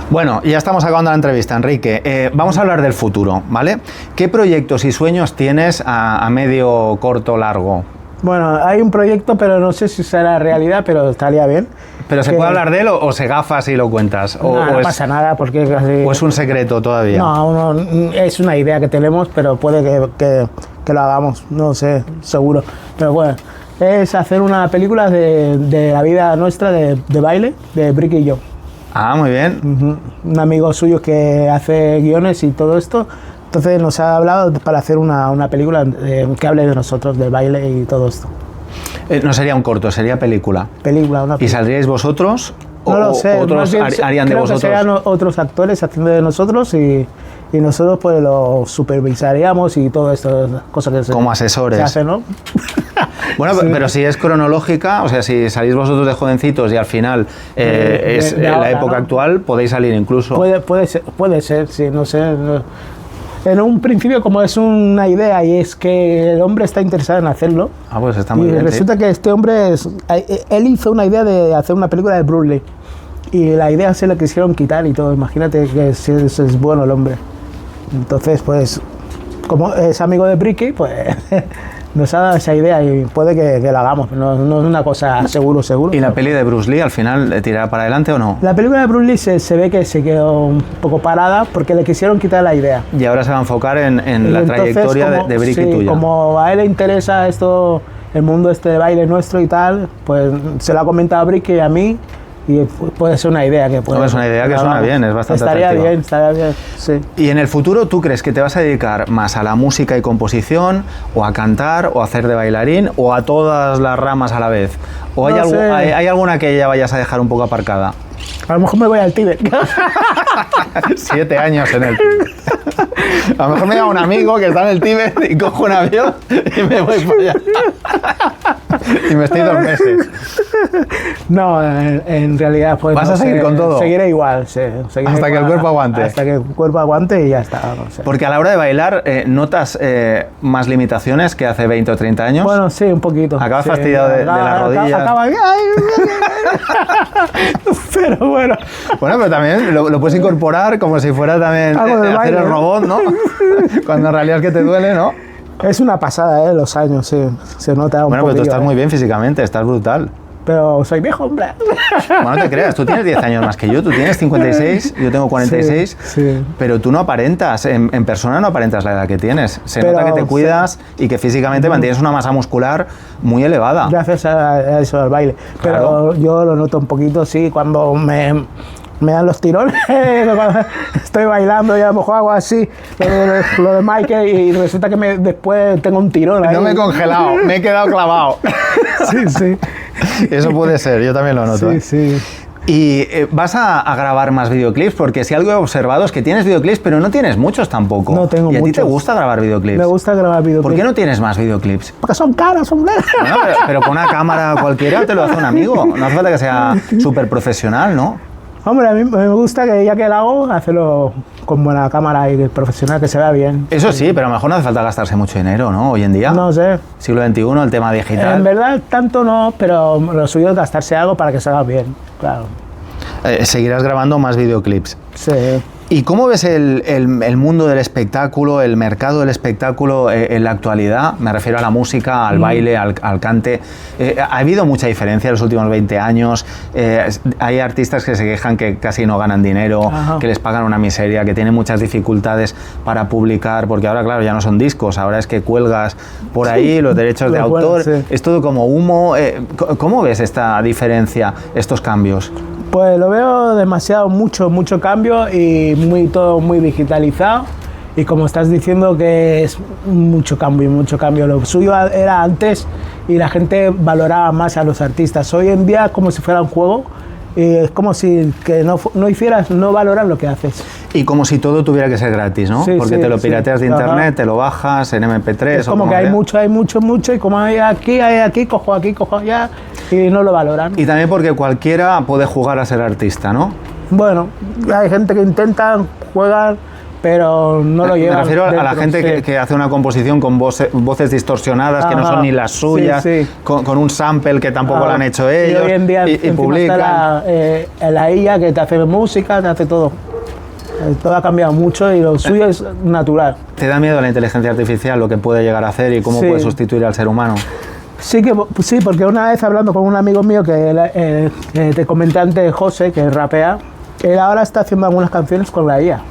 Bueno, ya estamos acabando la entrevista, Enrique. Vamos a hablar del futuro, ¿vale? ¿Qué proyectos y sueños tienes a medio, corto, largo? Bueno, hay un proyecto, pero no sé si será realidad, pero estaría bien. ¿Pero se puede hablar de él o se gafas y lo cuentas? No pasa nada, porque casi... ¿O es un secreto todavía? No, es una idea que tenemos, pero puede que lo hagamos, no sé, seguro. Pero bueno, es hacer una película de la vida nuestra de baile, de Bricky y yo. Ah, muy bien. Un amigo suyo que hace guiones y todo esto, entonces nos ha hablado para hacer una película que hable de nosotros, del baile y todo esto. No sería un corto, sería película. Una película. ¿Y saldríais vosotros? No lo sé. ¿Otros harían de vosotros? Creo que serían otros actores haciendo de nosotros y nosotros pues lo supervisaríamos y todo esto, cosas que como asesores. Se hace, ¿no? Bueno, sí, pero si es cronológica, o sea, si salís vosotros de jovencitos y al final es la época actual, podéis salir incluso. Puede ser, sí, no sé. En un principio, como es una idea y es que el hombre está interesado en hacerlo. Ah, pues está muy bien. Y resulta que este hombre, él hizo una idea de hacer una película de Bruce Lee. Y la idea se la quisieron quitar y todo. Imagínate que es bueno el hombre. Entonces, pues, como es amigo de Bricky, pues nos ha dado esa idea y puede que la hagamos. No es una cosa seguro. ¿Y la peli de Bruce Lee al final tirará para adelante o no? La película de Bruce Lee se ve que se quedó un poco parada porque le quisieron quitar la idea. Y ahora se va a enfocar en la trayectoria de Bricky tuya. Como a él le interesa esto, el mundo este de baile nuestro y tal, pues se lo ha comentado a Bricky y a mí. Y puede ser una idea que puede... No, es una idea que suena bien, es bastante atractiva. Estaría bien, sí. ¿Y en el futuro tú crees que te vas a dedicar más a la música y composición, o a cantar, o a hacer de bailarín, o a todas las ramas a la vez? ¿O hay alguna que ya vayas a dejar un poco aparcada? A lo mejor me voy al Tíbet. 7 años en el Tíbet. A lo mejor me llama un amigo que está en el Tíbet y cojo un avión y me voy para allá. Y me estoy 2 meses. No, en realidad pues... ¿Vas a seguir con todo? Seguiré igual, sí. Hasta que el cuerpo aguante. Hasta que el cuerpo aguante y ya está. No sé. Porque a la hora de bailar, ¿notas más limitaciones que hace 20 o 30 años? Bueno, sí, un poquito. ¿Acabas fastidiado de la rodilla? Pero bueno. Bueno, pero también lo puedes incorporar como si fuera también hacer el robot, ¿no? Cuando en realidad es que te duele, ¿no? Es una pasada, los años, sí. Se nota un poco. Bueno, pero tú estás muy bien físicamente, estás brutal. Pero soy viejo, hombre. Bueno, no te creas, tú tienes 10 años más que yo, tú tienes 56, yo tengo 46, sí. Pero tú no aparentas, en persona no aparentas la edad que tienes. Se nota que te cuidas y que físicamente mantienes una masa muscular muy elevada. Gracias a eso, al baile. Pero claro, yo lo noto un poquito, sí, cuando me dan los tirones, estoy bailando y a lo mejor hago así, lo de Michael, y resulta que después tengo un tirón ahí. No me he congelado, me he quedado clavado. Sí, sí. Eso puede ser, yo también lo noto. Sí, sí. ¿Y vas a grabar más videoclips? Porque si algo he observado es que tienes videoclips, pero no tienes muchos tampoco. No tengo muchos. ¿Y a ti te gusta grabar videoclips? Me gusta grabar videoclips. ¿Por qué no tienes más videoclips? Porque son caros, son bueno, pero con una cámara cualquiera te lo hace un amigo. No hace falta que sea súper profesional, ¿no? Hombre, a mí me gusta que ya que lo hago, hacerlo con buena cámara y profesional, que se vea bien. Eso sí, pero a lo mejor no hace falta gastarse mucho dinero, ¿no? Hoy en día. No sé. Siglo XXI, el tema digital. En verdad, tanto no, pero lo suyo es gastarse algo para que salga bien, claro. Seguirás grabando más videoclips. Sí. ¿Y cómo ves el mundo del espectáculo, el mercado del espectáculo en la actualidad? Me refiero a la música, al baile, al cante. ¿Ha habido mucha diferencia en los últimos 20 años? Hay artistas que se quejan que casi no ganan dinero, Ajá. que les pagan una miseria, que tienen muchas dificultades para publicar, porque ahora, claro, ya no son discos, ahora es que cuelgas por ahí los derechos de autor. Sí. Es todo como humo. ¿Cómo ves esta diferencia, estos cambios? Pues lo veo demasiado, mucho cambio y todo muy digitalizado. Y como estás diciendo que es mucho cambio. Lo suyo era antes y la gente valoraba más a los artistas. Hoy en día es como si fuera un juego. Es como si que no valoras lo que haces. Y como si todo tuviera que ser gratis, ¿no? Sí, porque sí, te lo pirateas de internet, ajá. te lo bajas en MP3. Es como que hay mucho, y como hay aquí, cojo allá, y no lo valoran. Y también porque cualquiera puede jugar a ser artista, ¿no? Bueno, hay gente que intenta jugar, pero no lo llevan. Me refiero dentro, a la gente sí. que hace una composición con voces distorsionadas, Ajá, que no son ni las suyas, sí. Con un sample que tampoco lo han hecho ellos, y hoy en día y publican. Está la IA que te hace música, te hace todo. Todo ha cambiado mucho y lo suyo es natural. ¿Te da miedo la inteligencia artificial, lo que puede llegar a hacer y cómo puede sustituir al ser humano? Sí, porque una vez hablando con un amigo mío que te comenté antes, José, que rapea, él ahora está haciendo algunas canciones con la IA.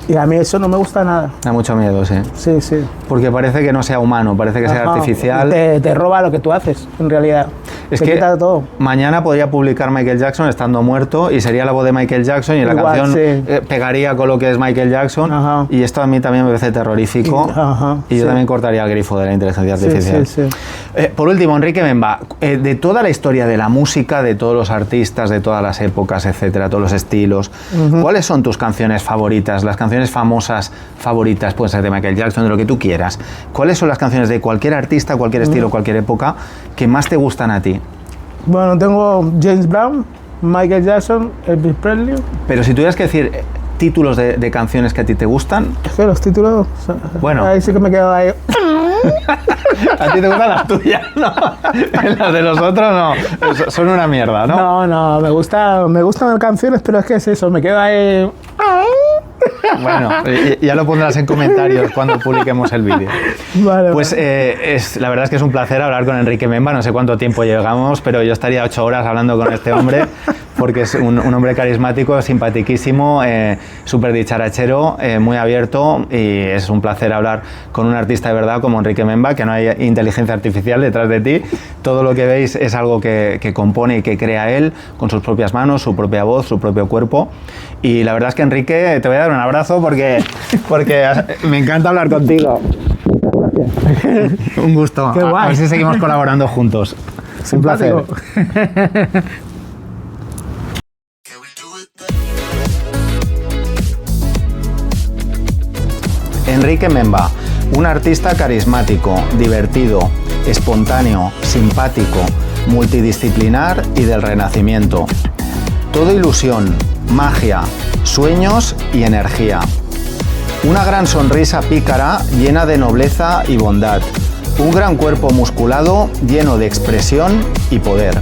Y a mí eso no me gusta nada. Da mucho miedo, sí. Sí, sí. Porque parece que no sea humano, parece que sea artificial. Te roba lo que tú haces, en realidad. Es te que quita todo. Mañana podría publicar Michael Jackson estando muerto y sería la voz de Michael Jackson y la Igual, canción sí. pegaría con lo que es Michael Jackson. Ajá. Y esto a mí también me parece terrorífico. Y yo también cortaría el grifo de la inteligencia artificial. Sí. Por último, Enrique Memba, de toda la historia de la música, de todos los artistas, de todas las épocas, etcétera, todos los estilos, ¿cuáles son tus canciones favoritas, las canciones famosas favoritas? Pueden ser de Michael Jackson, de lo que tú quieras. ¿Cuáles son las canciones de cualquier artista, cualquier estilo, cualquier época que más te gustan a ti? Bueno, tengo James Brown, Michael Jackson, Elvis Presley. Pero si tuvieras que decir títulos de canciones que a ti te gustan... Es que los títulos... Bueno. Ahí sí que me quedo ahí. A ti te gustan las tuyas, ¿no? Las de los otros no. Son una mierda, ¿no? No, me gustan las canciones, pero es que es eso, me quedo ahí... Bueno, ya lo pondrás en comentarios cuando publiquemos el vídeo. Vale, pues la verdad es que es un placer hablar con Enrique Memba, no sé cuánto tiempo llegamos, pero yo estaría 8 horas hablando con este hombre, porque es un hombre carismático, simpaticísimo, súper dicharachero, muy abierto, y es un placer hablar con un artista de verdad como Enrique Memba, que no hay inteligencia artificial detrás de ti. Todo lo que veis es algo que compone y que crea él con sus propias manos, su propia voz, su propio cuerpo. Y la verdad es que, Enrique, te voy a dar un abrazo porque me encanta hablar contigo. Un gusto. Qué guay. A ver si seguimos colaborando juntos. Un placer. Enrique Memba, un artista carismático, divertido, espontáneo, simpático, multidisciplinar y del Renacimiento. Todo ilusión, magia, sueños y energía. Una gran sonrisa pícara llena de nobleza y bondad. Un gran cuerpo musculado lleno de expresión y poder.